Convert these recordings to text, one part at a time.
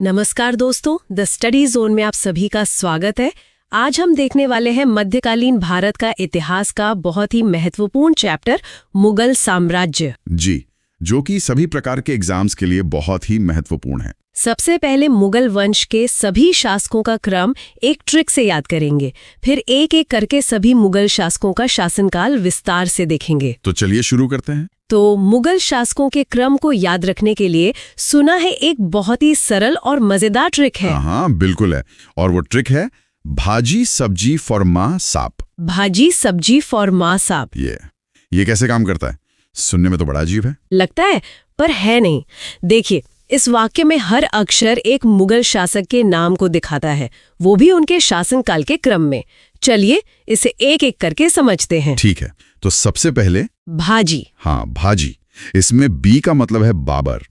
नमस्कार दोस्तों, the study zone में आप सभी का स्वागत है। आज हम देखने वाले हैं मध्यकालीन भारत का इतिहास का बहुत ही महत्वपूर्ण चैप्टर, मुगल साम्राज्य। जी, जो कि सभी प्रकार के एग्जाम्स के लिए बहुत ही महत्वपूर्ण है। सबसे पहले मुगल वंश के सभी शासकों का क्रम एक ट्रिक से याद करेंगे, फिर एक एक करके सभी मुगल शासकों का शासनकाल विस्तार से देखेंगे। तो चलिए शुरू करते हैं। तो मुगल शासकों के क्रम को याद रखने के लिए सुना है एक बहुत ही सरल और मजेदार ट्रिक है। हाँ, बिल्कुल है। और वो ट्रिक है भाजी सब्जी फॉर माँ साप। भाजी सब्जी फॉर माँ साप। ये कैसे काम करता है? सुनने में तो बड़ा अजीब है। लगता है, पर है नहीं। देखिए, इस वाक्य में हर अक्षर एक मुगल शासक के नाम को दिखाता है, वो भी उनके शासनकाल के क्रम में। चलिए इसे एक एक करके समझते हैं। ठीक है, तो सबसे पहले भाजी। हाँ, भाजी। इसमें बी का मतलब है बाबर।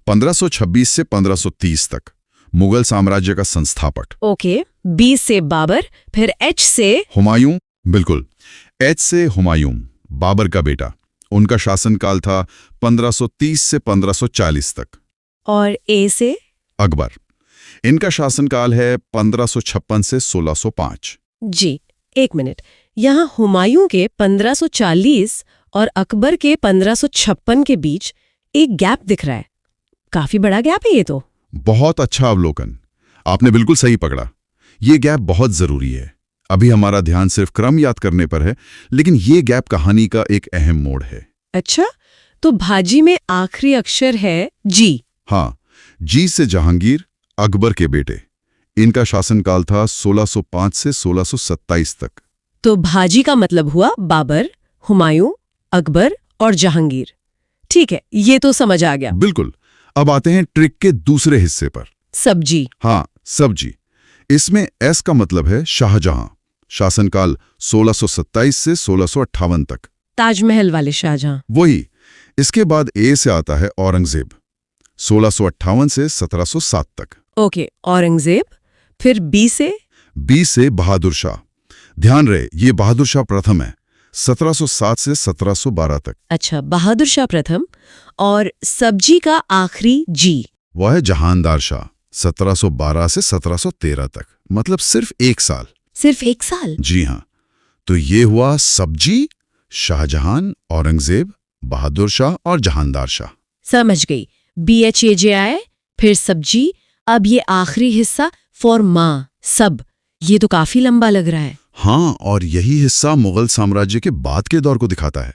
1526 से 1530 तक मुगल साम्राज्य का संस्थापक। ओके, बी से बाबर, फिर एच से हुमायूं। बिल्कुल, एच से हुमायूं, बाबर का बेटा। उनका शासनकाल था 1530 से 1540 तक। और ए से अकबर। इनका शासनकाल है 1556 से 1605। जी, एक मिनट। यहाँ हुमायूं के 1540 और अकबर के 1556 के बीच एक गैप दिख रहा है। काफी बड़ा गैप है ये तो। बहुत अच्छा अवलोकन, आपने बिल्कुल सही पकड़ा। ये गैप बहुत जरूरी है। अभी हमारा ध्यान सिर्फ क्रम याद करने पर है, लेकिन ये गैप कहानी का एक अहम मोड़ है। अच्छा, तो भाजी में आखिरी अक्षर है जी। हाँ, जी से जहांगीर, अकबर के बेटे। इनका शासनकाल था 1605 से 1627 तक। तो भाजी का मतलब हुआ बाबर, हुमायूं, अकबर और जहांगीर। ठीक है, ये तो समझ आ गया। बिल्कुल। अब आते हैं ट्रिक के दूसरे हिस्से पर। सब्जी। हाँ, सब्जी। इसमें एस का मतलब है शाहजहां। शासनकाल 1627 से 1658 तक। ताजमहल वाले शाहजहां। वही। इसके बाद ए से आता है औरंगजेब। 1658 से 1707 तक। ओके, औरंगजेब। फिर बी से बहादुर शाह। ध्यान रहे, ये बहादुर शाह प्रथम है। 1707 से 1712 तक। अच्छा, बहादुर शाह प्रथम। और सब्जी का आखिरी जी। वह है जहानदार शाह। 1712 से 1713 तक, मतलब सिर्फ 1 साल। सिर्फ 1 साल? जी हाँ। तो ये हुआ सब्जी, शाहजहां, औरंगजेब, बहादुर शाह और जहानदार शाह। समझ गई। BHAJI, फिर सब्जी, अब ये आखिरी हिस्सा फॉर माँ, सब। ये तो काफी लंबा लग रहा है। हाँ, और यही हिस्सा मुगल साम्राज्य के बाद के दौर को दिखाता है।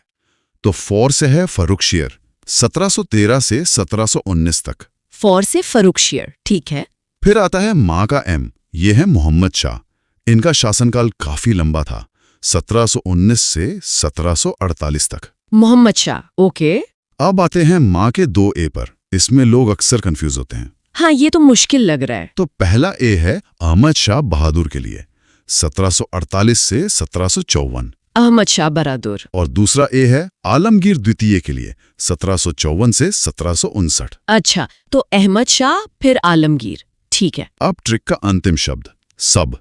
तो फॉर से है फर्रुखशियर, 1713 से 1719 तक। फॉर से फर्रुखशियर, ठीक है। फिर आता है माँ का एम, ये है मोहम्मद शाह। इनका शासनकाल काफी लंबा था, 1719 से 1748 तक। मोहम्मद शाह, ओके। अब आते हैं माँ के 2 ए पर। इसमें लोग अक्सर कंफ्यूज होते हैं। हाँ, ये तो मुश्किल लग रहा है। तो पहला ए है अहमद शाह बहादुर के लिए, 1748 से 1754। अहमद शाह बहादुर। और दूसरा ए है आलमगीर द्वितीय के लिए, 1754 से 1759। अच्छा, तो अहमद शाह फिर आलमगीर, ठीक है। अब ट्रिक का अंतिम शब्द सब।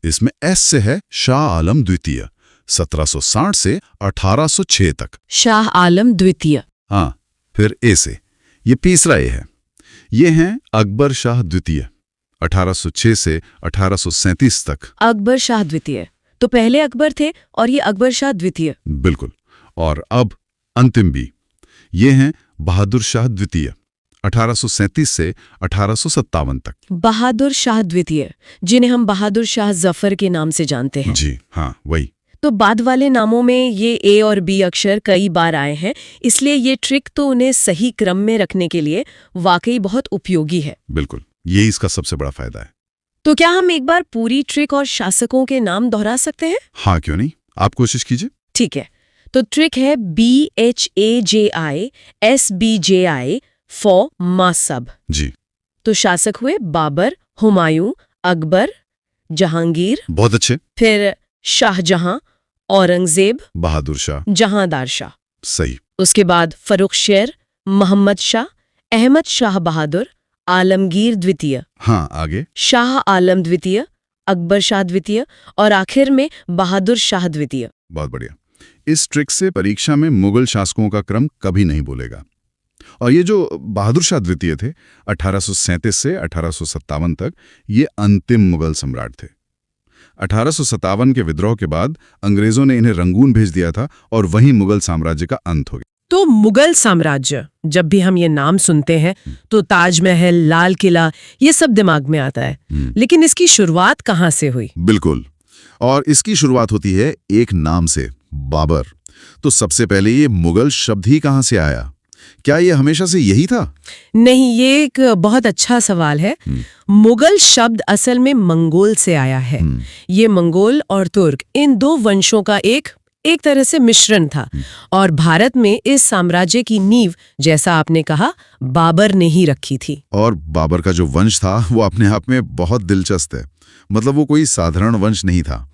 इसमें एस से है शाह आलम द्वितीय, 1760 से 1806 तक। शाह आलम द्वितीय। हाँ, फिर ए से ये तीसरा ए है। ये हैं अकबर शाह द्वितीय, 1806 से 1837 तक। अकबर शाह द्वितीय, तो पहले अकबर थे और ये अकबर शाह द्वितीय। बिल्कुल। और अब अंतिम बी, ये हैं बहादुर शाह द्वितीय, 1837 से 1857 तक। बहादुर शाह द्वितीय, जिन्हें हम बहादुर शाह जफर के नाम से जानते हैं। जी हाँ, वही। तो बाद वाले नामों में ये ए और बी अक्षर कई बार आए हैं, इसलिए ये ट्रिक तो उन्हें सही क्रम में रखने के लिए वाकई बहुत उपयोगी है। बिल्कुल, यही इसका सबसे बड़ा फायदा है। तो क्या हम एक बार पूरी ट्रिक और शासकों के नाम दोहरा सकते हैं? हाँ, क्यों नहीं, आप कोशिश कीजिए। ठीक है, तो ट्रिक है BHAJI फॉर मासब। जी। तो शासक हुए बाबर, हुमायूं, अकबर, जहांगीर। बहुत अच्छे। फिर शाहजहां, औरंगजेब, बहादुर शाह। जहांदार शाह। सही। उसके बाद फर्रुखशियर, मोहम्मद शाह, अहमद शाह बहादुर, आलमगीर द्वितीय। हाँ, आगे। शाह आलम द्वितीय, अकबर शाह द्वितीय और आखिर में बहादुर शाह द्वितीय। बहुत बढ़िया। इस ट्रिक से परीक्षा में मुगल शासकों का क्रम कभी नहीं भूलेगा। और ये जो बहादुर शाह द्वितीय थे, 1837 से 1857 तक, ये अंतिम मुगल सम्राट थे। 1857 के विद्रोह के बाद अंग्रेजों ने इन्हें रंगून भेज दिया था और वहीं मुगल साम्राज्य का अंत हो गया। तो मुगल साम्राज्य, जब भी हम ये नाम सुनते हैं तो ताजमहल, लाल किला, ये सब दिमाग में आता है। लेकिन इसकी शुरुआत कहाँ से हुई? बिल्कुल, और इसकी शुरुआत होती है एक नाम से, बाबर। तो सबसे पहले ये मुगल शब्द ही कहाँ से आया? क्या ये हमेशा से यही था? नहीं, ये एक बहुत अच्छा सवाल है। मुगल शब्द असल में मंगोल से आया है। ये मंगोल और तुर्क, इन दो वंशों का एक तरह से मिश्रण था। और भारत में इस साम्राज्य की नींव, जैसा आपने कहा, बाबर ने ही रखी थी। और बाबर का जो वंश था वो अपने आप में बहुत दिलचस्प है। मतलब वो कोई साधारण वंश नहीं था।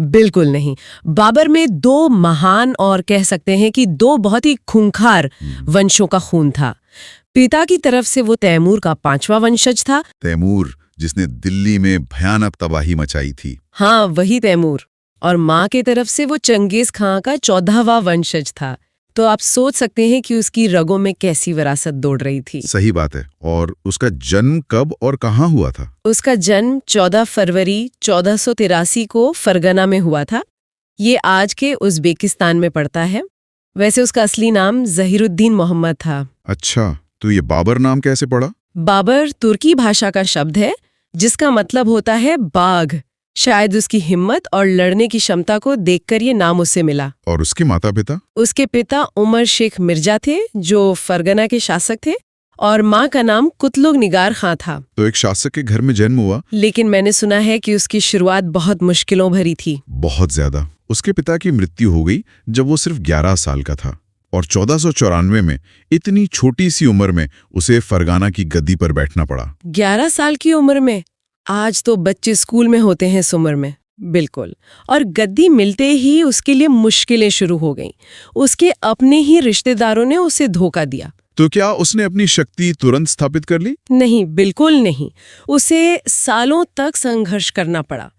बिल्कुल नहीं। बाबर में दो महान और कह सकते हैं कि दो बहुत ही खूंखार वंशों का खून था। पिता की तरफ से वो तैमूर का 5वां वंशज था। तैमूर, जिसने दिल्ली में भयानक तबाही मचाई थी। हाँ, वही तैमूर। और माँ की तरफ से वो चंगेज खां का 14वां वंशज था। तो आप सोच सकते हैं कि उसकी रगों में कैसी विरासत दौड़ रही थी। सही बात है। और उसका जन्म कब और कहाँ हुआ था? उसका जन्म 14 फरवरी 1483 को फरगना में हुआ था। ये आज के उज़्बेकिस्तान में पड़ता है। वैसे उसका असली नाम ज़हीरुद्दीन मोहम्मद था। अच्छा, तो ये बाबर नाम कैसे पड़ा? बाबर तुर्की भाषा का शब्द है जिसका मतलब होता है बाघ। शायद उसकी हिम्मत और लड़ने की क्षमता को देखकर ये नाम उसे मिला। और उसके माता पिता? उसके पिता उमर शेख मिर्जा थे, जो फरगना के शासक थे, और माँ का नाम कुतलुग निगार खां था। तो एक शासक के घर में जन्म हुआ। लेकिन मैंने सुना है कि उसकी शुरुआत बहुत मुश्किलों भरी थी। बहुत ज्यादा। उसके पिता की मृत्यु हो गई जब वो सिर्फ 11 साल का था, और 1494 में इतनी छोटी सी उम्र में उसे फरगाना की गद्दी पर बैठना पड़ा। 11 साल की उम्र में? आज तो बच्चे स्कूल में होते हैं इस उम्र में। बिल्कुल। और गद्दी मिलते ही उसके लिए मुश्किलें शुरू हो गईं। उसके अपने ही रिश्तेदारों ने उसे धोखा दिया। तो क्या उसने अपनी शक्ति तुरंत स्थापित कर ली? नहीं, बिल्कुल नहीं। उसे सालों तक संघर्ष करना पड़ा।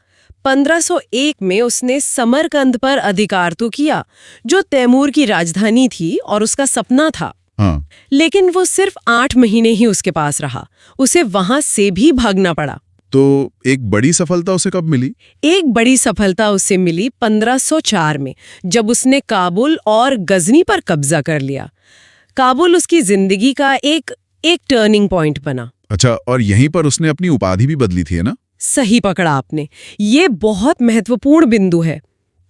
1501 में उसने समरकंद पर अधिकार तो किया, जो तैमूर की राजधानी थी और उसका सपना था। हाँ। लेकिन वो सिर्फ 8 महीने ही उसके पास रहा। उसे वहां से भी भागना पड़ा। तो एक बड़ी सफलता उसे कब मिली? एक बड़ी सफलता उसे मिली 1504 में, जब उसने काबुल और गजनी पर कब्जा कर लिया। काबुल उसकी जिंदगी का एक टर्निंग पॉइंट बना। अच्छा, और यहीं पर उसने अपनी उपाधि भी बदली थी, है ना? सही पकड़ा आपने। ये बहुत महत्वपूर्ण बिंदु है।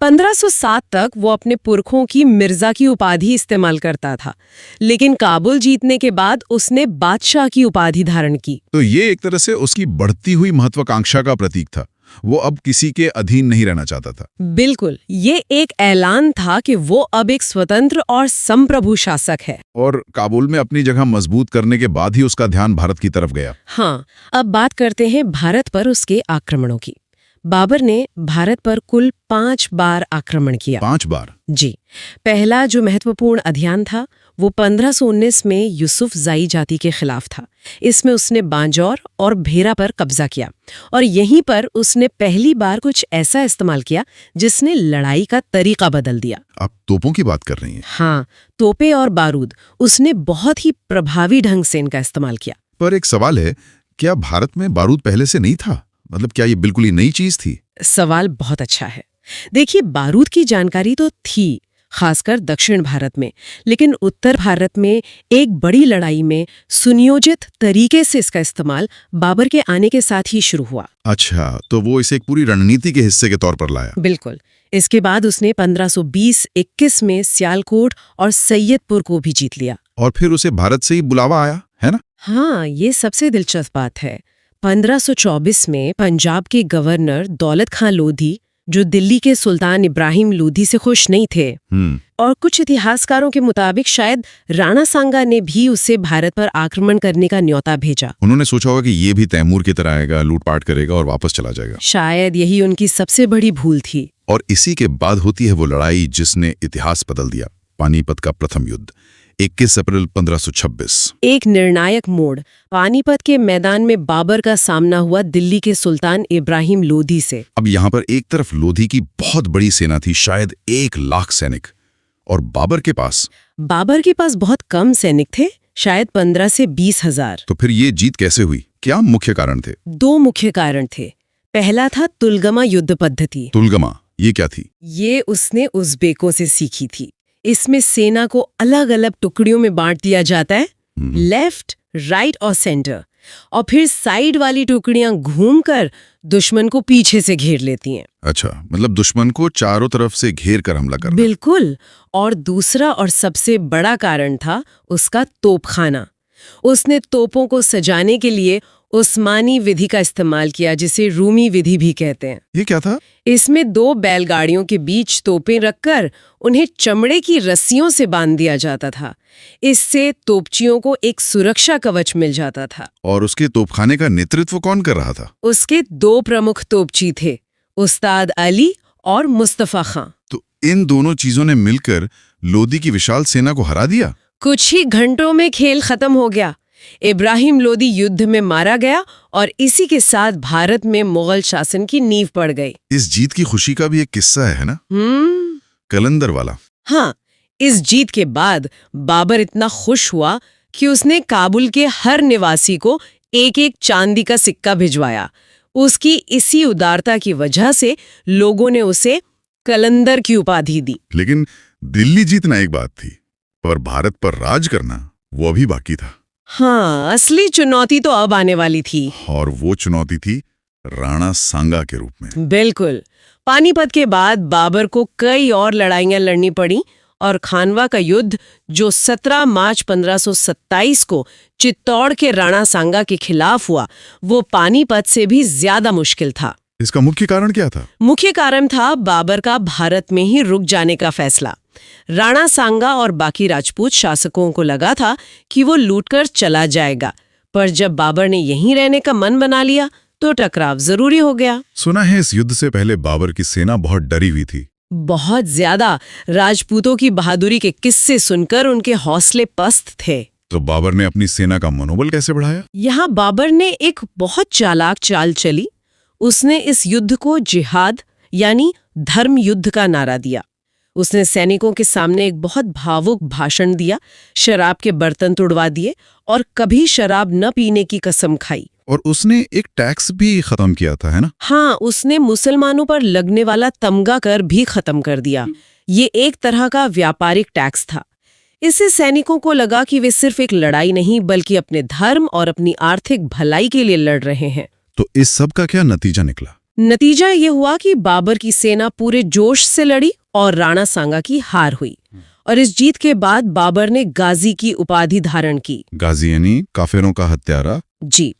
1507 तक वो अपने पुरखों की मिर्जा की उपाधि इस्तेमाल करता था, लेकिन काबुल जीतने के बाद उसने बादशाह की उपाधि धारण की। तो ये एक तरह से उसकी बढ़ती हुई महत्वाकांक्षा का प्रतीक था। वो अब किसी के अधीन नहीं रहना चाहता था। बिल्कुल, ये एक ऐलान था कि वो अब एक स्वतंत्र और संप्रभु शासक है। और काबुल में अपनी जगह मजबूत करने के बाद ही उसका ध्यान भारत की तरफ गया। हाँ, अब बात करते हैं भारत पर उसके आक्रमणों की। बाबर ने भारत पर कुल 5 बार आक्रमण किया। 5 बार? जी। पहला जो महत्वपूर्ण अभियान था वो 1519 में यूसुफ जाई जाति के खिलाफ था। इसमें उसने बांजौर और भेरा पर कब्जा किया, और यहीं पर उसने पहली बार कुछ ऐसा इस्तेमाल किया जिसने लड़ाई का तरीका बदल दिया। आप तोपों की बात कर रही हैं? हाँ, तोपे और बारूद। उसने बहुत ही प्रभावी ढंग से इनका इस्तेमाल किया। पर एक सवाल है, क्या भारत में बारूद पहले से नहीं था? मतलब क्या ये बिल्कुल ही नई चीज थी? सवाल बहुत अच्छा है। देखिए, बारूद की जानकारी तो थी, खासकर दक्षिण भारत में, लेकिन उत्तर भारत में एक बड़ी लड़ाई में सुनियोजित तरीके से इसका इस्तेमाल बाबर के आने के साथ ही शुरू हुआ। अच्छा, तो वो इसे एक पूरी रणनीति के हिस्से के तौर पर लाया। बिल्कुल। इसके बाद उसने 1520-21 में सियालकोट और सैयदपुर को भी जीत लिया। और फिर उसे भारत से ही बुलावा आया, है ना? हाँ, ये सबसे दिलचस्प बात है। 1524 में पंजाब के गवर्नर दौलत खां लोधी, जो दिल्ली के सुल्तान इब्राहिम लोधी से खुश नहीं थे, और कुछ इतिहासकारों के मुताबिक शायद राणा सांगा ने भी उसे भारत पर आक्रमण करने का न्योता भेजा। उन्होंने सोचा होगा कि ये भी तैमूर की तरह आएगा, लूटपाट करेगा और वापस चला जाएगा। शायद यही उनकी सबसे बड़ी भूल थी। और इसी के बाद होती है वो लड़ाई जिसने इतिहास बदल दिया, पानीपत का प्रथम युद्ध, 21 अप्रैल 1526। एक निर्णायक मोड़। पानीपत के मैदान में बाबर का सामना हुआ दिल्ली के सुल्तान इब्राहिम लोधी से। अब यहाँ पर एक तरफ लोधी की बहुत बड़ी सेना थी, शायद 1 लाख सैनिक, और बाबर के पास बहुत कम सैनिक थे, शायद 15 से 20 हजार। तो फिर ये जीत कैसे हुई? क्या मुख्य कारण थे? 2 मुख्य कारण थे। पहला था तुलगमा युद्ध पद्धति। तुलगमा ये क्या थी? ये उसने उज़्बेकों से सीखी थी। इसमें सेना को अलग अलग टुकड़ियों में बांट दिया जाता है, लेफ्ट, राइट और सेंटर, और फिर साइड वाली टुकड़ियां घूमकर दुश्मन को पीछे से घेर लेती हैं। अच्छा, मतलब दुश्मन को चारों तरफ से घेर कर हमला करना। बिल्कुल। और दूसरा और सबसे बड़ा कारण था उसका तोपखाना। उसने तोपों को सजाने के लिए उस्मानी विधि का इस्तेमाल किया, जिसे रूमी विधि भी कहते हैं। ये क्या था? इसमें 2 बैलगाड़ियों के बीच तोपें रखकर उन्हें चमड़े की रस्सियों से बांध दिया जाता था। इससे तोपचियों को एक सुरक्षा कवच मिल जाता था। और उसके तोपखाने का नेतृत्व कौन कर रहा था? उसके 2 प्रमुख तोपची थे, उस्ताद अली और मुस्तफा खां। तो इन दोनों चीजों ने मिलकर लोदी की विशाल सेना को हरा दिया। कुछ ही घंटों में खेल खत्म हो गया। इब्राहिम लोदी युद्ध में मारा गया और इसी के साथ भारत में मुगल शासन की नींव पड़ गई। इस जीत की खुशी का भी एक किस्सा है ना? कलंदर वाला। हाँ, इस जीत के बाद बाबर इतना खुश हुआ कि उसने काबुल के हर निवासी को एक एक चांदी का सिक्का भिजवाया। उसकी इसी उदारता की वजह से लोगों ने उसे कलंदर की उपाधि दी। लेकिन दिल्ली जीतना एक बात थी, पर भारत पर राज करना वो अभी बाकी था। हाँ, असली चुनौती तो अब आने वाली थी। और वो चुनौती थी राणा सांगा के रूप में। बिल्कुल। पानीपत के बाद बाबर को कई और लड़ाइयां लड़नी पड़ी और खानवा का युद्ध, जो 17 मार्च 1527 को चित्तौड़ के राणा सांगा के खिलाफ हुआ, वो पानीपत से भी ज्यादा मुश्किल था। इसका मुख्य कारण क्या था? मुख्य कारण था बाबर का भारत में ही रुक जाने का फैसला। राणा सांगा और बाकी राजपूत शासकों को लगा था कि वो लूटकर चला जाएगा, पर जब बाबर ने यहीं रहने का मन बना लिया तो टकराव जरूरी हो गया। सुना है इस युद्ध से पहले बाबर की सेना बहुत डरी हुई थी। बहुत ज्यादा। राजपूतों की बहादुरी के किस्से सुनकर उनके हौसले पस्त थे। तो बाबर ने अपनी सेना का मनोबल कैसे बढ़ाया? यहाँ बाबर ने एक बहुत चालाक चाल चली। उसने इस युद्ध को जिहाद यानी धर्म युद्ध का नारा दिया। उसने सैनिकों के सामने एक बहुत भावुक भाषण दिया, शराब के बर्तन तुड़वा दिए और कभी शराब न पीने की कसम खाई। और उसने एक टैक्स भी खत्म किया था, है ना? हाँ, उसने मुसलमानों पर लगने वाला तमगा कर भी खत्म कर दिया। ये एक तरह का व्यापारिक टैक्स था। इससे सैनिकों को लगा कि वे सिर्फ एक लड़ाई नहीं बल्कि अपने धर्म और अपनी आर्थिक भलाई के लिए लड़ रहे हैं। तो इस सब का क्या नतीजा निकला? नतीजा ये हुआ कि बाबर की सेना पूरे जोश से लड़ी और राणा सांगा की हार हुई। और इस जीत के बाद बाबर ने गाजी की उपाधि धारण की। गाजी यानी काफिरों का हत्यारा। जी।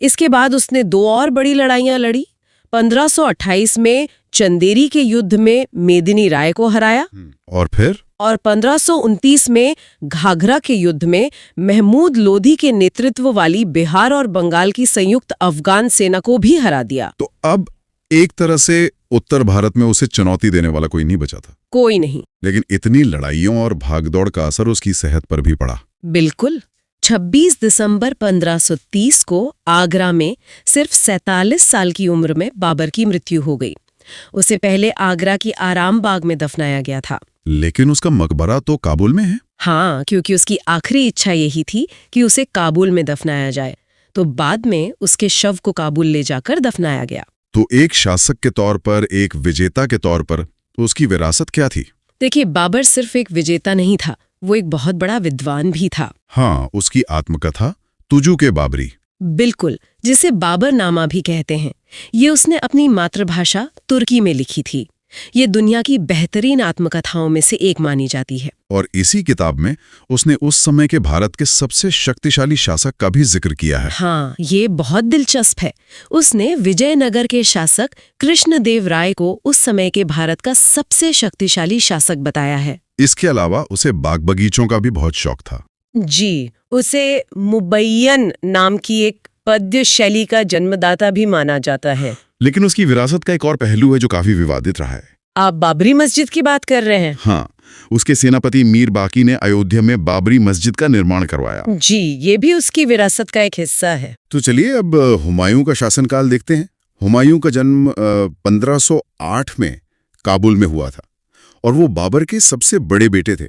इसके बाद उसने 2 और बड़ी लड़ाइयां लड़ी। 1528 में चंदेरी के युद्ध में मेदिनी राय को हराया और फिर 1529 में घाघरा के युद्ध में महमूद लोधी के नेतृत्व वाली बिहार और बंगाल की संयुक्त अफगान सेना को भी हरा दिया। तो अब एक तरह से उत्तर भारत में उसे चुनौती देने वाला कोई नहीं बचा था। कोई नहीं। लेकिन इतनी लड़ाइयों और भागदौड़ का असर उसकी सेहत पर भी पड़ा। बिल्कुल। 26 दिसंबर 1530 को आगरा में सिर्फ 47 साल की उम्र में बाबर की मृत्यु हो गई। उसे पहले आगरा की आराम बाग में दफनाया गया था। लेकिन उसका मकबरा तो काबुल में है। हाँ, क्योंकि उसकी आखिरी इच्छा यही थी कि उसे काबुल में दफनाया जाए। तो बाद में उसके शव को काबुल ले जाकर दफनाया गया। तो एक शासक के तौर पर, एक विजेता के तौर पर उसकी विरासत क्या थी? देखिए, बाबर सिर्फ एक विजेता नहीं था, वो एक बहुत बड़ा विद्वान भी था। हाँ, उसकी आत्मकथा तुजू के बाबरी, बिल्कुल, जिसे बाबर नामा भी कहते हैं, ये उसने अपनी मातृभाषा तुर्की में लिखी थी। ये दुनिया की बेहतरीन आत्मकथाओं में से एक मानी जाती है। और इसी किताब में उसने उस समय के भारत के सबसे शक्तिशाली शासक का भी जिक्र किया है। हाँ, ये बहुत दिलचस्प है। उसने विजयनगर के शासक कृष्णदेव राय को उस समय के भारत का सबसे शक्तिशाली शासक बताया है। इसके अलावा उसे बाग बगीचों का भी बहुत शौक था। जी, उसे मुबैयन नाम की एक पद्य शैली का जन्मदाता भी माना जाता है। लेकिन उसकी विरासत का एक और पहलू है जो काफी विवादित रहा है। आप बाबरी मस्जिद की बात कर रहे हैं? हाँ, उसके सेनापति मीर बाकी ने अयोध्या में बाबरी मस्जिद का निर्माण करवाया। जी, ये भी उसकी विरासत का एक हिस्सा है। तो चलिए अब हुमायूं का शासनकाल देखते हैं। हुमायूं का जन्म 1508 में काबुल में हुआ था और वो बाबर के सबसे बड़े बेटे थे।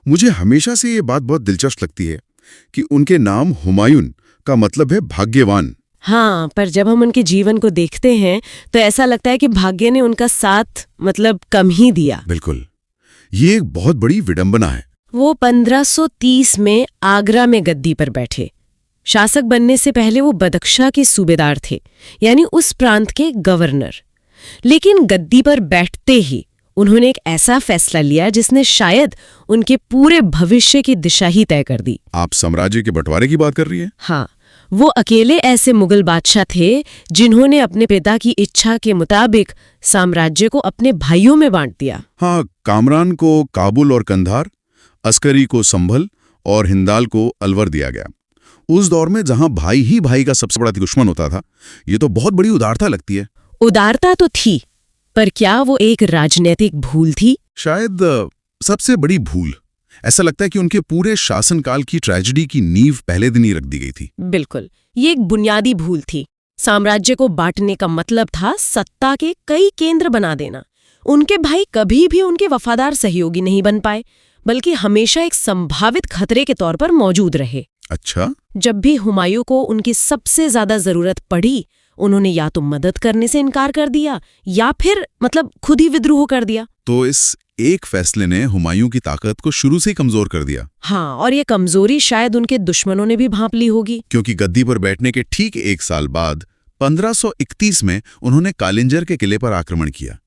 मुझे हमेशा से ये बात बहुत दिलचस्प लगती है कि उनके नाम हुमायूं का मतलब है भाग्यवान। हाँ, पर जब हम उनके जीवन को देखते हैं तो ऐसा लगता है कि भाग्य ने उनका साथ मतलब कम ही दिया। बिल्कुल, ये एक बहुत बड़ी विडंबना है। वो 1530 में आगरा में गद्दी पर बैठे। शासक बनने से पहले वो बदख्शा के सूबेदार थे, यानी उस प्रांत के गवर्नर। लेकिन गद्दी पर बैठते ही उन्होंने एक ऐसा फैसला लिया जिसने शायद उनके पूरे भविष्य की दिशा ही तय कर दी। आप साम्राज्य के बंटवारे की बात कर रही हैं? हाँ, वो अकेले ऐसे मुगल बादशाह थे जिन्होंने अपने पिता की इच्छा के मुताबिक साम्राज्य को अपने भाइयों में बांट दिया। हाँ, कामरान को काबुल और कंधार, अस्करी को संभल और हिंदाल को अलवर दिया गया। उस दौर में जहां भाई ही भाई का सबसे बड़ा दुश्मन होता था, ये तो बहुत बड़ी उदारता लगती है। उदारता तो थी, पर क्या वो एक राजनीतिक भूल थी? शायद सबसे बड़ी भूल। ऐसा लगता है कि उनके पूरे शासनकाल की ट्रेजेडी की नींव पहले दिन ही रख दी गई थी। बिल्कुल, ये एक बुनियादी भूल थी। साम्राज्य को बांटने का मतलब था सत्ता के कई केंद्र बना देना। उनके भाई कभी भी उनके वफादार सहयोगी नहीं बन पाए, बल्कि हमेशा एक संभावित खतरे के तौर पर मौजूद रहे। अच्छा, जब भी हुमायूं को उनकी सबसे ज्यादा जरूरत पड़ी, उन्होंने या तो मदद करने से इनकार कर दिया या फिर मतलब खुद ही विद्रोह कर दिया। तो इस एक फैसले ने हुमायूं की ताकत को शुरू से ही कमजोर कर दिया। हाँ, और ये कमजोरी शायद उनके दुश्मनों ने भी भांप ली होगी। क्योंकि गद्दी पर बैठने के ठीक एक साल बाद 1531 में उन्होंने कालिंजर के किले पर आक्रमण किया।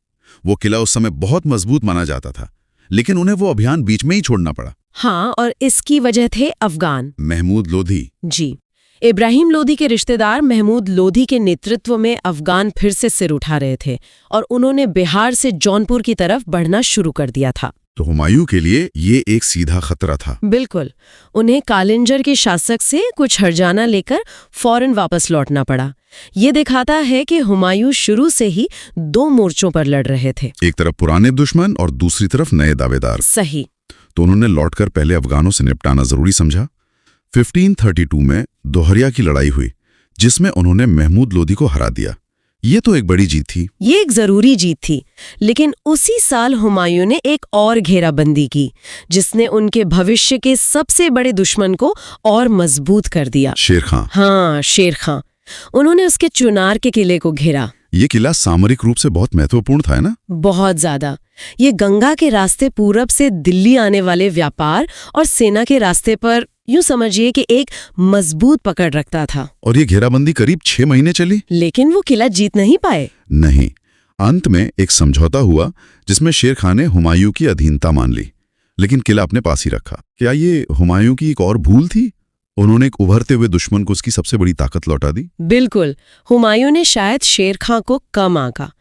वो किला उस समय बहुत मजबूत माना जाता था, लेकिन उन्हें वो अभियान बीच में ही छोड़ना पड़ा। हाँ, और इसकी वजह थे अफगान। महमूद लोधी। जी, इब्राहिम लोधी के रिश्तेदार महमूद लोधी के नेतृत्व में अफगान फिर से सिर उठा रहे थे और उन्होंने बिहार से जौनपुर की तरफ बढ़ना शुरू कर दिया था। तो हुमायूं के लिए ये एक सीधा खतरा था। बिल्कुल, उन्हें कालिंजर के शासक से कुछ हर्जाना लेकर फौरन वापस लौटना पड़ा। ये दिखाता है कि हुमायूं शुरू से ही दो मोर्चों पर लड़ रहे थे। एक तरफ पुराने दुश्मन और दूसरी तरफ नए दावेदार। सही। तो उन्होंने लौटकर पहले अफगानों से निपटाना जरूरी समझा। 1532 में दोहरिया की लड़ाई हुई, जिसमें उन्होंने महमूद लोधी को हरा दिया। ये तो एक बड़ी जीत थी। ये एक जरूरी जीत थी, लेकिन उसी साल हुमायूं ने एक और घेराबंदी की, जिसने उनके भविष्य के सबसे बड़े दुश्मन को और मजबूत कर दिया। शेर खां। हाँ, शेर खां। उन्होंने उसके चुनार के किले को घेरा। ये किला सामरिक रूप से बहुत महत्वपूर्ण था, है ना? बहुत ज्यादा। ये गंगा के रास्ते पूरब से दिल्ली आने वाले व्यापार और सेना के रास्ते पर यूं समझिए कि एक मजबूत पकड़ रखता था। और ये घेराबंदी करीब 6 महीने चली, लेकिन वो किला जीत नहीं पाए। नहीं, अंत में एक समझौता हुआ जिसमें शेर खां ने हुमायूं की अधीनता मान ली, लेकिन किला अपने पास ही रखा। क्या ये हुमायूं की एक और भूल थी? उन्होंने एक उभरते हुए दुश्मन को उसकी सबसे बड़ी ताकत लौटा दी। बिल्कुल, हुमायूं ने शायद शेर खां को कम आंका।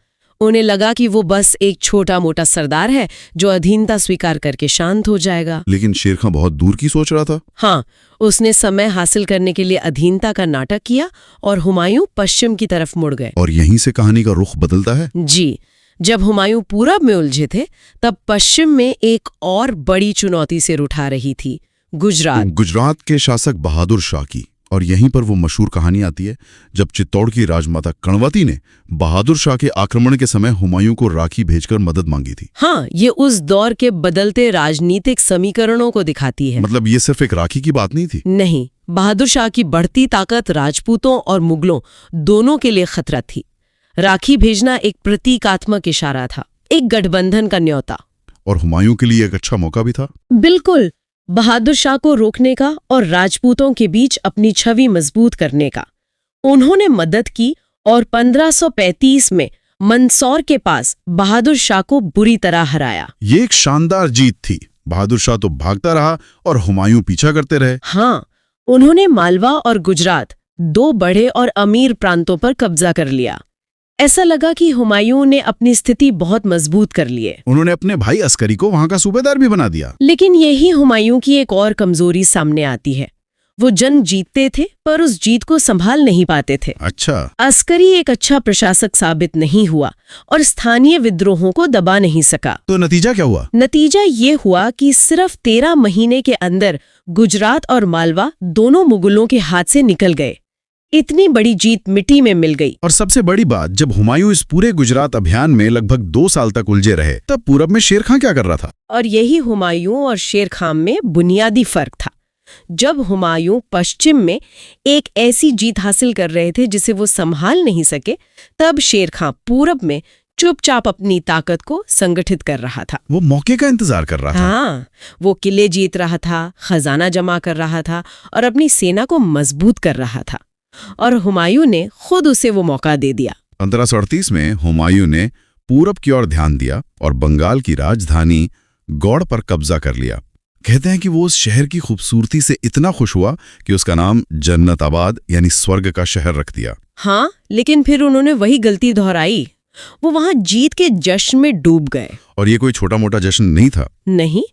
उन्हें लगा कि वो बस एक छोटा मोटा सरदार है जो अधीनता स्वीकार करके शांत हो जाएगा। लेकिन शेर खां बहुत दूर की सोच रहा था। हाँ, उसने समय हासिल करने के लिए अधीनता का नाटक किया और हुमायूं पश्चिम की तरफ मुड़ गए। और यहीं से कहानी का रुख बदलता है। जी, जब हुमायूं पूरब में उलझे थे, तब पश्चिम में एक और बड़ी चुनौती सिर उठा रही थी, गुजरात के शासक बहादुर शाह की। और यहीं पर वो मशहूर कहानी आती है जब चित्तौड़ की राजमाता कणवती ने बहादुर शाह के आक्रमण के समय हुमायूं को राखी भेजकर मदद मांगी थी। हाँ, ये उस दौर के बदलते राजनीतिक समीकरणों को दिखाती है। मतलब ये सिर्फ एक राखी की बात नहीं थी। नहीं, बहादुर शाह की बढ़ती ताकत राजपूतों और मुगलों दोनों के लिए खतरा थी। राखी भेजना एक प्रतीकात्मक इशारा था, एक गठबंधन का न्योता। और हुमायूं के लिए एक अच्छा मौका भी था। बिल्कुल, बहादुर शाह को रोकने का और राजपूतों के बीच अपनी छवि मजबूत करने का। उन्होंने मदद की और 1535 में मंदसौर के पास बहादुर शाह को बुरी तरह हराया। ये एक शानदार जीत थी। बहादुर शाह तो भागता रहा और हुमायूं पीछा करते रहे। हाँ, उन्होंने मालवा और गुजरात, दो बड़े और अमीर प्रांतों पर कब्जा कर लिया। ऐसा लगा कि हुमायूं ने अपनी स्थिति बहुत मजबूत कर ली है। उन्होंने अपने भाई अस्करी को वहां का सूबेदार भी बना दिया। लेकिन यही हुमायूं की एक और कमजोरी सामने आती है। वो जंग जीतते थे, पर उस जीत को संभाल नहीं पाते थे। अच्छा। अस्करी एक अच्छा प्रशासक साबित नहीं हुआ और स्थानीय विद्रोहों को दबा नहीं सका। तो नतीजा क्या हुआ? नतीजा ये हुआ कि सिर्फ 13 महीने के अंदर गुजरात और मालवा दोनों मुगलों के हाथ से निकल गए। इतनी बड़ी जीत मिट्टी में मिल गई। और सबसे बड़ी बात, जब हुमायूं इस पूरे गुजरात अभियान में लगभग 2 साल तक उलझे रहे, तब पूरब में शेर खां क्या कर रहा था? और यही हुमायूं और शेर खां में बुनियादी फर्क था। जब हुमायूं पश्चिम में एक ऐसी जीत हासिल कर रहे थे जिसे वो संभाल नहीं सके, तब शेर खां पूरब में चुपचाप अपनी ताकत को संगठित कर रहा था। वो मौके का इंतजार कर रहा था। हाँ, वो किले जीत रहा था, खजाना जमा कर रहा था और अपनी सेना को मजबूत कर रहा था। और हुमायूं ने खुद उसे वो मौका दे दिया। 1538 में हुमायूं ने पूरब की ओर ध्यान दिया और बंगाल की राजधानी गौड़ पर कब्जा कर लिया। कहते हैं कि वो उस शहर की खूबसूरती से इतना खुश हुआ कि उसका नाम जन्नताबाद यानी स्वर्ग का शहर रख दिया। हाँ, लेकिन फिर उन्होंने वही गलती दोहराई। वो वहां जीत के जश्न में डूब गए। और ये कोई छोटा मोटा जश्न नहीं था। नहीं,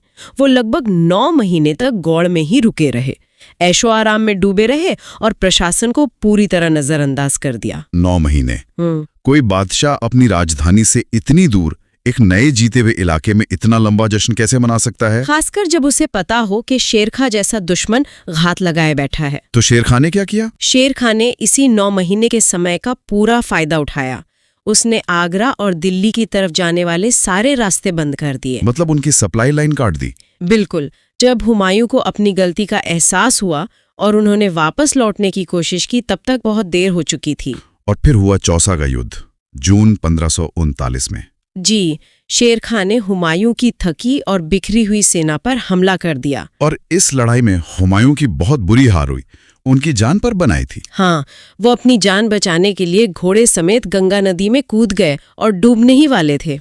वो लगभग 9 महीने तक गौड़ में ही रुके रहे, ऐशो आराम में डूबे रहे और प्रशासन को पूरी तरह नजरअंदाज कर दिया। 9 महीने। कोई बादशाह अपनी राजधानी से इतनी दूर एक नए जीते हुए इलाके में इतना लंबा जश्न कैसे मना सकता है? खासकर जब उसे पता हो कि शेर खां जैसा दुश्मन घात लगाए बैठा है। तो शेर खां ने क्या किया? शेर खां ने इसी 9 महीने के समय का पूरा फायदा उठाया। उसने आगरा और दिल्ली की तरफ जाने वाले सारे रास्ते बंद कर दिए। मतलब उनकी सप्लाई लाइन काट दी। बिल्कुल। जब हुमायूं को अपनी गलती का एहसास हुआ और उन्होंने वापस लौटने की कोशिश की, तब तक बहुत देर हो चुकी थी। और फिर हुआ चौसा का युद्ध, जून 1539 में। जी, शेर खां ने हुमायूं की थकी और बिखरी हुई सेना पर हमला कर दिया। और इस लड़ाई में हुमायूं की बहुत बुरी हार हुई। उनकी जान पर बनाई थी। हाँ, वो अपनी जान बचाने के लिए घोड़े समेत गंगा नदी में कूद गए और डूबने ही वाले थे।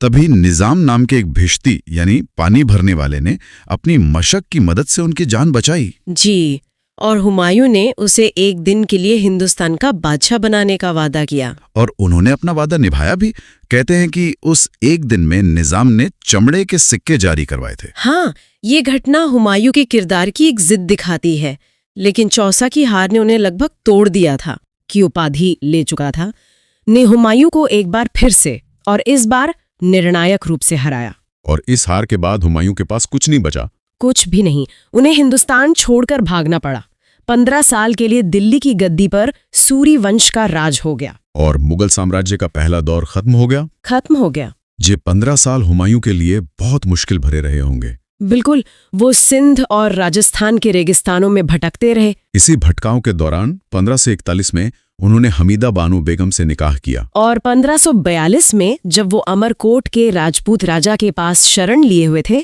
तभी निजाम नाम के एक भिश्ती यानी पानी भरने वाले ने अपनी मशक की मदद से उनकी जान बचाई। जी, और हुमायूं ने उसे एक दिन के लिए हिंदुस्तान का बादशाह बनाने का वादा किया। और उन्होंने अपना वादा निभाया भी। कहते हैं कि उस एक दिन में निजाम ने चमड़े के सिक्के जारी करवाए थे। हाँ, ये घटना हुमायूं के किरदार की एक जिद दिखाती है। लेकिन चौसा की हार ने उन्हें लगभग तोड़ दिया था कि उपाधि ले चुका था, ने हुमायूं को एक बार फिर से और इस बार निर्णायक रूप से हराया। और इस हार के बाद हुमायूं के पास कुछ नहीं बचा। कुछ भी नहीं। उन्हें हिंदुस्तान छोड़कर भागना पड़ा। 15 साल के लिए दिल्ली की गद्दी पर सूरी वंश का राज हो गया। और मुगल साम्राज्य का पहला दौर खत्म हो गया। खत्म हो गया। ये 15 साल हुमायूं के लिए बहुत मुश्किल भरे रहे होंगे। बिल्कुल। वो सिंध और राजस्थान के रेगिस्तानों में भटकते रहे। इसी भटकाव के दौरान 1541 में उन्होंने हमीदा बानो बेगम से निकाह किया। और 1542 में जब वो अमरकोट के राजपूत राजा के पास शरण लिए हुए थे,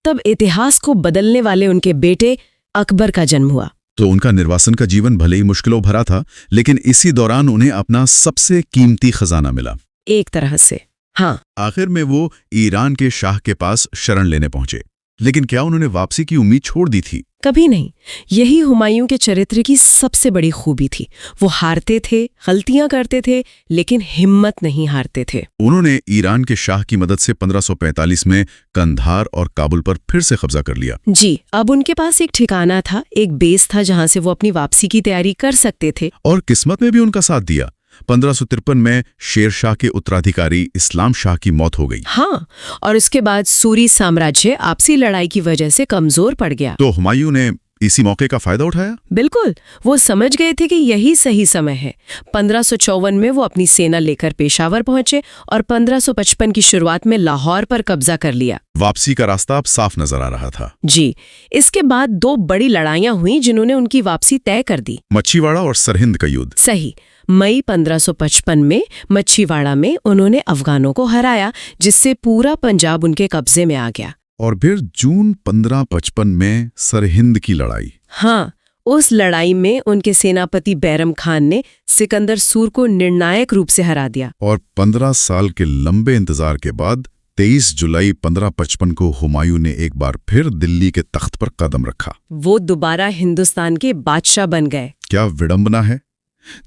तब इतिहास को बदलने वाले उनके बेटे अकबर का जन्म हुआ। तो उनका निर्वासन का जीवन भले ही मुश्किलों भरा था, लेकिन इसी दौरान उन्हें अपना सबसे कीमती खजाना मिला। एक तरह से, हाँ। आखिर में वो ईरान के शाह के पास शरण लेने पहुंचे। लेकिन क्या उन्होंने वापसी की उम्मीद छोड़ दी थी? कभी नहीं। यही हुमायूं के चरित्र की सबसे बड़ी खूबी थी। वो हारते थे, गलतियां करते थे, लेकिन हिम्मत नहीं हारते थे। उन्होंने ईरान के शाह की मदद से 1545 में कंधार और काबुल पर फिर से कब्जा कर लिया। जी, अब उनके पास एक ठिकाना था, एक बेस था जहां से वो अपनी वापसी की तैयारी कर सकते थे। और किस्मत में भी उनका साथ दिया। 1553 में शेर शाह के उत्तराधिकारी इस्लाम शाह की मौत हो गई। हाँ, और इसके बाद सूरी साम्राज्य आपसी लड़ाई की वजह से कमजोर पड़ गया। तो हुमायूं ने इसी मौके का फायदा उठाया। बिल्कुल। वो समझ गए थे कि यही सही समय है। 1554 में वो अपनी सेना लेकर पेशावर पहुंचे और 1555 की शुरुआत में लाहौर पर कब्जा कर लिया। वापसी का रास्ता अब साफ नजर आ रहा था। जी, इसके बाद 2 बड़ी लड़ाइयां हुई जिन्होंने उनकी वापसी तय कर दी। मच्छीवाड़ा और सरहिंद का युद्ध। सही। मई 1555 में मच्छीवाड़ा में उन्होंने अफगानों को हराया, जिससे पूरा पंजाब उनके कब्जे में आ गया। और फिर जून 1555 में सरहिंद की लड़ाई। हाँ, उस लड़ाई में उनके सेनापति बैरम खान ने सिकंदर सूर को निर्णायक रूप से हरा दिया। और 15 साल के लंबे इंतजार के बाद 23 जुलाई 1555 को हुमायूं ने एक बार फिर दिल्ली के तख्त पर कदम रखा। वो दोबारा हिंदुस्तान के बादशाह बन गए। क्या विडंबना है।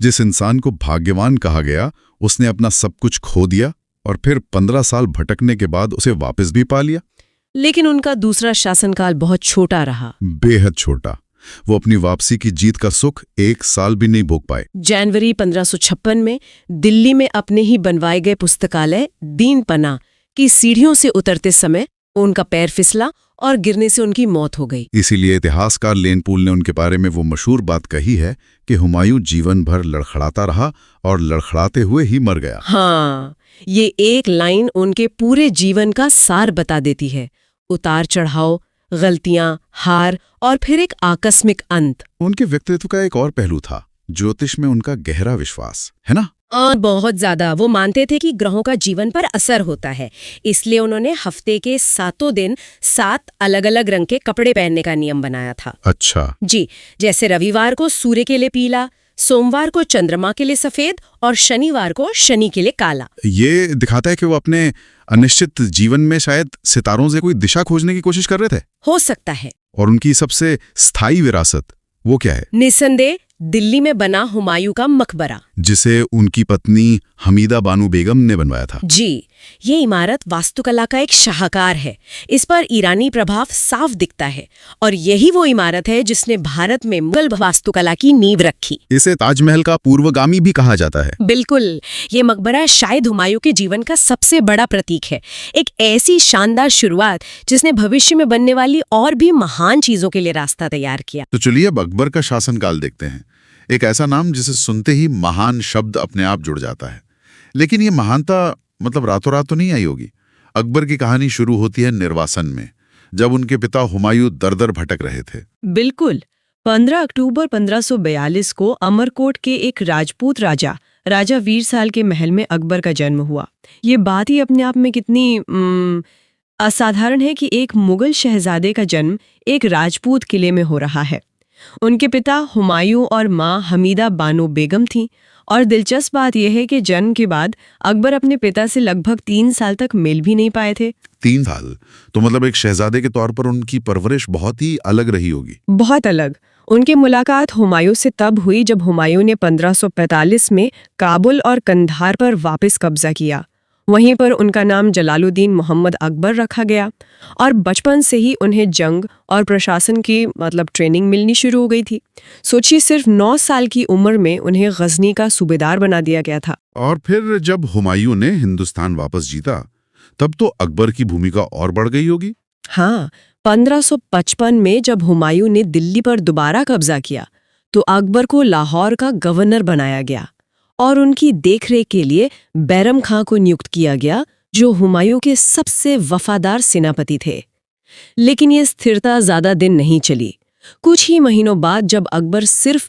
जिस इंसान को भाग्यवान कहा गया, उसने अपना सब कुछ खो दिया और फिर 15 साल भटकने के बाद उसे वापस भी पा लिया। लेकिन उनका दूसरा शासनकाल बहुत छोटा रहा। बेहद छोटा। वो अपनी वापसी की जीत का सुख 1 साल भी नहीं भोग पाए। जनवरी 1556 में दिल्ली में अपने ही बनवाए गए पुस्तकालय दीन पना की सीढ़ियों से उतरते समय उनका पैर फिसला और गिरने से उनकी मौत हो गई। इसीलिए इतिहासकार लेनपूल ने उनके बारे में वो मशहूर बात कही है कि हुमायूं जीवन भर लड़खड़ाता रहा और लड़खड़ाते हुए ही मर गया। हाँ, ये एक लाइन उनके पूरे जीवन का सार बता देती है। उतार चढ़ाव, गलतियां, हार और फिर एक आकस्मिक अंत। उनके व्यक्तित्व का एक और पहलू था, ज्योतिष में उनका गहरा विश्वास, है ना? और बहुत ज्यादा। वो मानते थे कि ग्रहों का जीवन पर असर होता है, इसलिए उन्होंने हफ्ते के 7 दिन 7 अलग-अलग रंग के कपड़े पहनने का नियम बनाया था। अच्छा। जी, जैसे रविवार को सूर्य के लिए पीला, सोमवार को चंद्रमा के लिए सफेद और शनिवार को शनि के लिए काला। ये दिखाता है कि वो अपने अनिश्चित जीवन में शायद सितारों से कोई दिशा खोजने की कोशिश कर रहे थे। हो सकता है। और उनकी सबसे स्थायी विरासत वो क्या है? निसंदेह दिल्ली में बना हुमायूं का मकबरा, जिसे उनकी पत्नी हमीदा बानो बेगम ने बनवाया था। जी, ये इमारत वास्तुकला का एक शाहकार है। इस पर ईरानी प्रभाव साफ दिखता है और यही वो इमारत है जिसने भारत में मुगल वास्तुकला की नींव रखी। इसे ताजमहल का पूर्वगामी भी कहा जाता है। बिल्कुल, ये मकबरा शायद हुमायूं के जीवन का सबसे बड़ा प्रतीक है। एक ऐसी शानदार शुरुआत जिसने भविष्य में बनने वाली और भी महान चीजों के लिए रास्ता तैयार किया। तो चलिए अब अकबर का शासनकाल देखते हैं। एक ऐसा नाम जिसे सुनते ही महान शब्द अपने आप जुड़ जाता है। लेकिन ये महानता मतलब रातों रात तो नहीं आई होगी। अकबर की कहानी शुरू होती है निर्वासन में, जब उनके पिता हुमायूं दर-दर भटक रहे थे। बिल्कुल। 15 अक्टूबर 1542 को अमरकोट के एक राजपूत राजा वीर साल के महल में अकबर का जन्म हुआ। ये बात ही अपने आप में कितनी असाधारण है कि एक मुगल शहजादे का जन्म एक राजपूत किले में हो रहा है। उनके पिता हुमायूं और माँ हमीदा बानो बेगम थीं। और दिलचस्प बात यह है कि जन्म के बाद अकबर अपने पिता से लगभग 3 साल तक मिल भी नहीं पाए थे। 3 साल? तो मतलब एक शहजादे के तौर पर उनकी परवरिश बहुत ही अलग रही होगी। बहुत अलग। उनकी मुलाकात हुमायूं से तब हुई जब हुमायूं ने 1545 में काबुल और कंधार पर वापस कब्जा किया। वहीं पर उनका नाम जलालुद्दीन मोहम्मद अकबर रखा गया और बचपन से ही उन्हें जंग और प्रशासन की ट्रेनिंग मिलनी शुरू हो गई थी। सोचिए, सिर्फ 9 साल की उम्र में उन्हें गजनी का सूबेदार बना दिया गया था। और फिर जब हुमायूं ने हिंदुस्तान वापस जीता, तब तो अकबर की भूमिका और बढ़ गई होगी। हाँ, 1555 में जब हुमायूं ने दिल्ली पर दोबारा कब्जा किया तो अकबर को लाहौर का गवर्नर बनाया गया और उनकी देखरेख के लिए बैरम खां को नियुक्त किया गया, जो हुमायूं के सबसे वफादार सेनापति थे। लेकिन ये स्थिरता ज्यादा दिन नहीं चली। कुछ ही महीनों बाद जब अकबर सिर्फ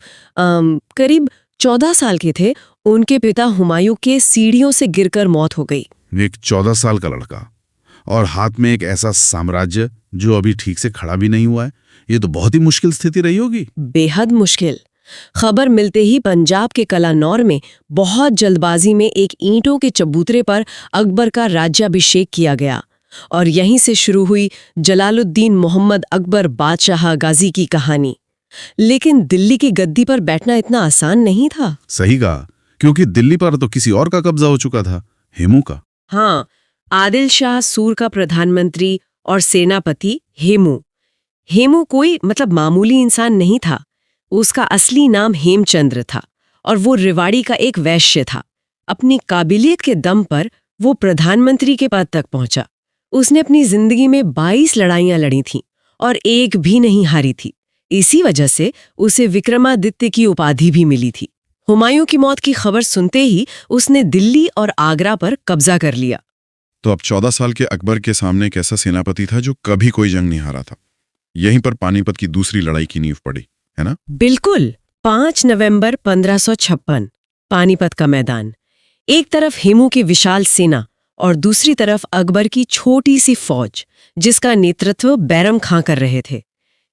करीब 14 साल के थे, उनके पिता हुमायूं के सीढ़ियों से गिरकर मौत हो गई। एक 14 साल का लड़का और हाथ में एक ऐसा साम्राज्य जो अभी ठीक से खड़ा भी नहीं हुआ है, ये तो बहुत ही मुश्किल स्थिति रही होगी। बेहद मुश्किल। खबर मिलते ही पंजाब के कलानौर में बहुत जल्दबाजी में एक ईंटों के चबूतरे पर अकबर का राज्याभिषेक किया गया और यहीं से शुरू हुई जलालुद्दीन मोहम्मद अकबर बादशाह गाजी की कहानी। लेकिन दिल्ली की गद्दी पर बैठना इतना आसान नहीं था। सही कहा, क्योंकि दिल्ली पर तो किसी और का कब्जा हो चुका था, हेमू का। हाँ, आदिल शाह सूर का प्रधानमंत्री और सेनापति हेमू कोई मामूली इंसान नहीं था। उसका असली नाम हेमचंद्र था और वो रेवाड़ी का एक वैश्य था। अपनी काबिलियत के दम पर वो प्रधानमंत्री के पद तक पहुंचा। उसने अपनी जिंदगी में 22 लड़ाइयां लड़ी थीं और एक भी नहीं हारी थी। इसी वजह से उसे विक्रमादित्य की उपाधि भी मिली थी। हुमायूं की मौत की खबर सुनते ही उसने दिल्ली और आगरा पर कब्जा कर लिया। तो अब 14 साल के अकबर के सामने एक ऐसा सेनापति था जो कभी कोई जंग नहीं हारा था। यहीं पर पानीपत की दूसरी लड़ाई की नींव पड़ी, है ना? बिल्कुल। 5 नवंबर 1556, पानीपत का मैदान। एक तरफ हेमू की विशाल सेना और दूसरी तरफ अकबर की छोटी सी फौज, जिसका नेतृत्व बैरम खां कर रहे थे।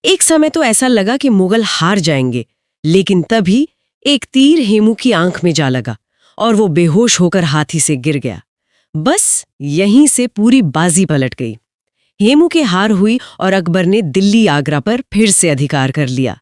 एक समय तो ऐसा लगा कि मुगल हार जाएंगे, लेकिन तभी एक तीर हेमू की आंख में जा लगा और वो बेहोश होकर हाथी से गिर गया। बस यहीं से पूरी बाजी पलट गई। हेमू की हार हुई और अकबर ने दिल्ली आगरा पर फिर से अधिकार कर लिया।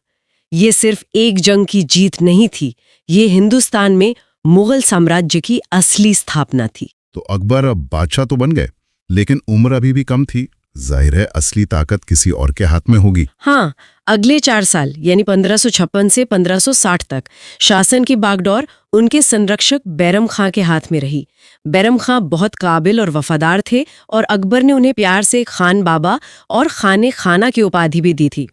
ये सिर्फ एक जंग की जीत नहीं थी, ये हिंदुस्तान में मुगल साम्राज्य की असली स्थापना थी। तो अकबर अब बादशाह तो बन गए, लेकिन उम्र अभी भी कम थी। जाहिर है असली ताकत किसी और के हाथ में होगी। हाँ, अगले 4 साल यानी 1556 से 1560 तक शासन की बागडोर उनके संरक्षक बैरम खां के हाथ में रही। बैरम खां बहुत काबिल और वफादार थे और अकबर ने उन्हें प्यार से खान बाबा और खाने खाना की उपाधि भी दी थी।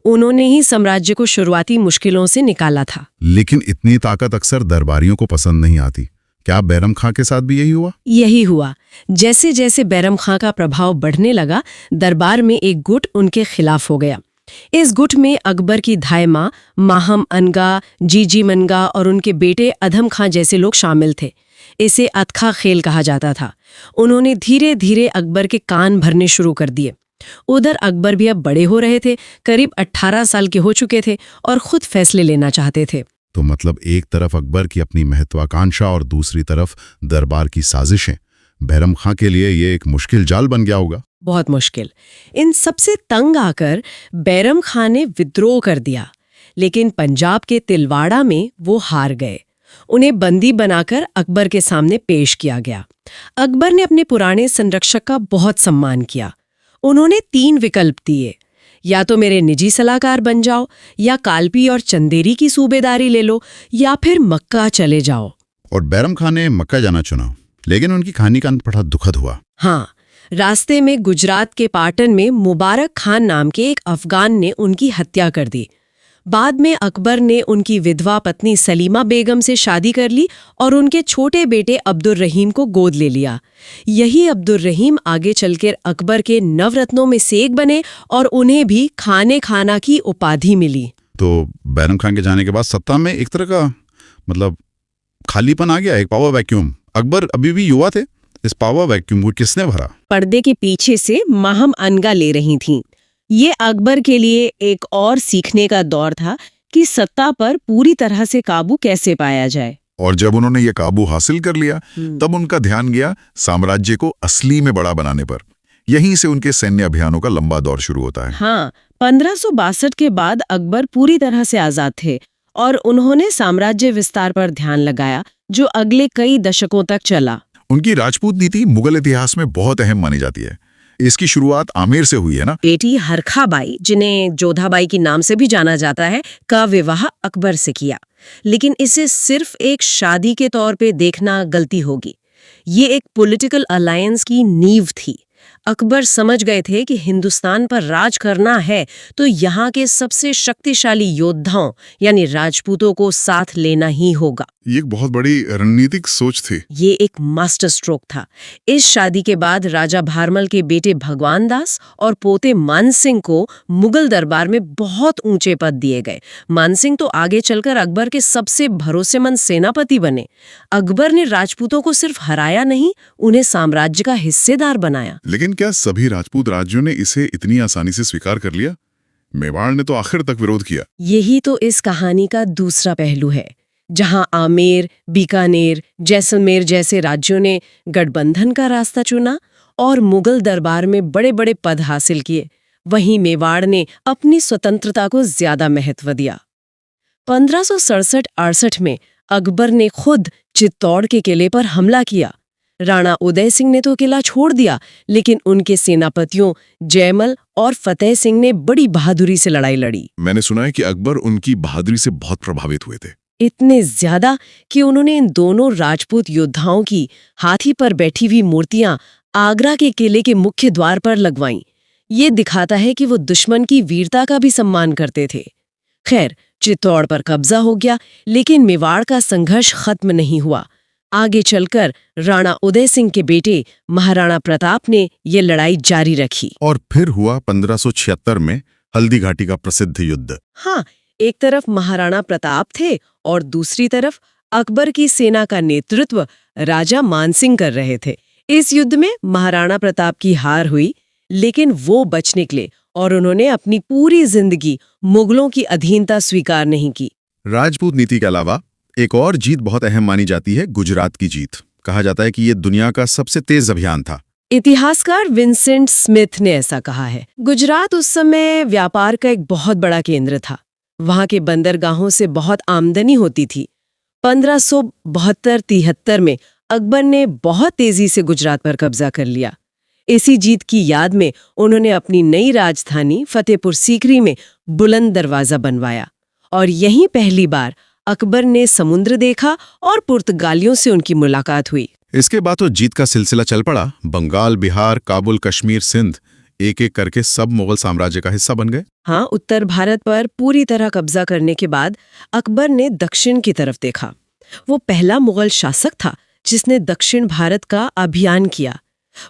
उन्होंने ही साम्राज्य को शुरुआती मुश्किलों से निकाला था। लेकिन इतनी ताकत अक्सर दरबारियों को पसंद नहीं आती। क्या बैरम खां के साथ भी यही हुआ? यही हुआ। जैसे जैसे बैरम खां का प्रभाव बढ़ने लगा, दरबार में एक गुट उनके खिलाफ हो गया। इस गुट में अकबर की धायमा माहम अनगा, जीजी मनगा और उनके बेटे अधम खां जैसे लोग शामिल थे। इसे अतखा खेल कहा जाता था। उन्होंने धीरे धीरे अकबर के कान भरने शुरू कर दिए। उधर अकबर भी अब बड़े हो रहे थे, करीब 18 साल के हो चुके थे और खुद फैसले लेना चाहते थे। तो मतलब एक तरफ अकबर की अपनी महत्वाकांक्षा और दूसरी तरफ दरबार की साजिशें। बैरम खां के लिए ये एक मुश्किल जाल बन गया होगा। बहुत मुश्किल। इन सबसे तंग आकर बैरम खां ने विद्रोह कर दिया, लेकिन पंजाब के तिलवाड़ा में वो हार गए। उन्हें बंदी बनाकर अकबर के सामने पेश किया गया। अकबर ने अपने पुराने संरक्षक का बहुत सम्मान किया। उन्होंने 3 विकल्प दिए, या तो मेरे निजी सलाहकार बन जाओ, या कालपी और चंदेरी की सूबेदारी ले लो, या फिर मक्का चले जाओ। और बैरम खां ने मक्का जाना चुना, लेकिन उनकी कहानी का अंत बड़ा दुखद हुआ। हाँ, रास्ते में गुजरात के पाटन में मुबारक खान नाम के एक अफगान ने उनकी हत्या कर दी। बाद में अकबर ने उनकी विधवा पत्नी सलीमा बेगम से शादी कर ली और उनके छोटे बेटे अब्दुर रहीम को गोद ले लिया। यही अब्दुर रहीम आगे चलकर अकबर के नवरत्नों में से एक बने और उन्हें भी खाने खाना की उपाधि मिली। तो बैरम खां के जाने के बाद सत्ता में एक तरह का मतलब खालीपन आ गया, एक पावर वैक्यूम। अकबर अभी भी युवा थे, इस पावर वैक्यूम को किसने भरा? पर्दे के पीछे से माहम अनगा ले रही थीं। ये अकबर के लिए एक और सीखने का दौर था कि सत्ता पर पूरी तरह से काबू कैसे पाया जाए। और जब उन्होंने ये काबू हासिल कर लिया, तब उनका ध्यान गया साम्राज्य को असली में बड़ा बनाने पर। यहीं से उनके सैन्य अभियानों का लंबा दौर शुरू होता है। हाँ, 1562 के बाद अकबर पूरी तरह से आजाद थे और उन्होंने साम्राज्य विस्तार पर ध्यान लगाया, जो अगले कई दशकों तक चला। उनकी राजपूत नीति मुगल इतिहास में बहुत अहम मानी जाती है। इसकी शुरुआत आमेर से हुई है ना? बेटी हरखाबाई, जिन्हें जोधाबाई के नाम से भी जाना जाता है, का विवाह अकबर से किया। लेकिन इसे सिर्फ एक शादी के तौर पे देखना गलती होगी। ये एक पॉलिटिकल अलायंस की नींव थी। अकबर समझ गए थे कि हिंदुस्तान पर राज करना है तो यहाँ के सबसे शक्तिशाली योद्धाओं यानी राजपूतों को साथ लेना ही होगा। ये एक बहुत बड़ी रणनीतिक सोच थी। ये एक मास्टर स्ट्रोक था। इस शादी के बाद राजा भारमल के बेटे भगवान दास और पोते मानसिंह को मुगल दरबार में बहुत ऊंचे पद दिए गए। मानसिंह तो आगे चलकर अकबर के सबसे भरोसेमंद सेनापति बने। अकबर ने राजपूतों को सिर्फ हराया नहीं, उन्हें साम्राज्य का हिस्सेदार बनाया। लेकिन क्या सभी राजपूत राज्यों ने इसे इतनी आसानी से स्वीकार कर लिया? मेवाड़ ने तो आखिर तक विरोध किया। यही तो इस कहानी का दूसरा पहलू है। जहां आमेर, बीकानेर, जैसलमेर जैसे राज्यों ने गठबंधन का रास्ता चुना और मुगल दरबार में बड़े बड़े पद हासिल किए, वहीं मेवाड़ ने अपनी स्वतंत्रता को ज्यादा महत्व दिया। 1567-68 में अकबर ने खुद चित्तौड़ के किले पर हमला किया। राणा उदय सिंह ने तो किला छोड़ दिया, लेकिन उनके सेनापतियों जयमल और फतेह सिंह ने बड़ी बहादुरी से लड़ाई लड़ी। मैंने सुना है कि अकबर उनकी बहादुरी से बहुत प्रभावित हुए थे। इतने ज्यादा कि उन्होंने इन दोनों राजपूत योद्धाओं की हाथी पर बैठी हुई मूर्तियां आगरा के किले के मुख्य द्वार पर लगवाईं। ये दिखाता है कि वो दुश्मन की वीरता का भी सम्मान करते थे। खैर, चित्तौड़ पर कब्जा हो गया, लेकिन मेवाड़ का संघर्ष खत्म नहीं हुआ। आगे चलकर राणा उदय सिंह के बेटे महाराणा प्रताप ने ये लड़ाई जारी रखी। और फिर हुआ 1576 में हल्दी घाटी का प्रसिद्ध युद्ध। हाँ, एक तरफ महाराणा प्रताप थे और दूसरी तरफ अकबर की सेना का नेतृत्व राजा मानसिंह कर रहे थे। इस युद्ध में महाराणा प्रताप की हार हुई, लेकिन वो बच निकले और उन्होंने अपनी पूरी जिंदगी मुगलों की अधीनता स्वीकार नहीं की। राजपूत नीति के अलावा एक और जीत बहुत अहम मानी जाती है, गुजरात की जीत। कहा जाता है कि ये दुनिया का सबसे तेज अभियान था। इतिहासकार विंसेंट स्मिथ ने ऐसा कहा है। गुजरात उस समय व्यापार का एक बहुत बड़ा केंद्र था। वहां के बंदरगाहों से बहुत आमदनी होती थी। 1572-73 में अकबर ने बहुत तेजी से गुजरात पर कब्जा कर लिया। इसी जीत की याद में उन्होंने अपनी नई राजधानी फतेहपुर सीकरी में बुलंद दरवाजा बनवाया और यहीं पहली बार अकबर ने समुद्र देखा और पुर्तगालियों से उनकी मुलाकात हुई। इसके बाद तो जीत का सिलसिला चल पड़ा। बंगाल, बिहार, काबुल, कश्मीर, सिंध, एक एक करके सब मुगल साम्राज्य का हिस्सा बन गए। हाँ, उत्तर भारत पर पूरी तरह कब्जा करने के बाद अकबर ने दक्षिण की तरफ देखा। वो पहला मुगल शासक था जिसने दक्षिण भारत का अभियान किया।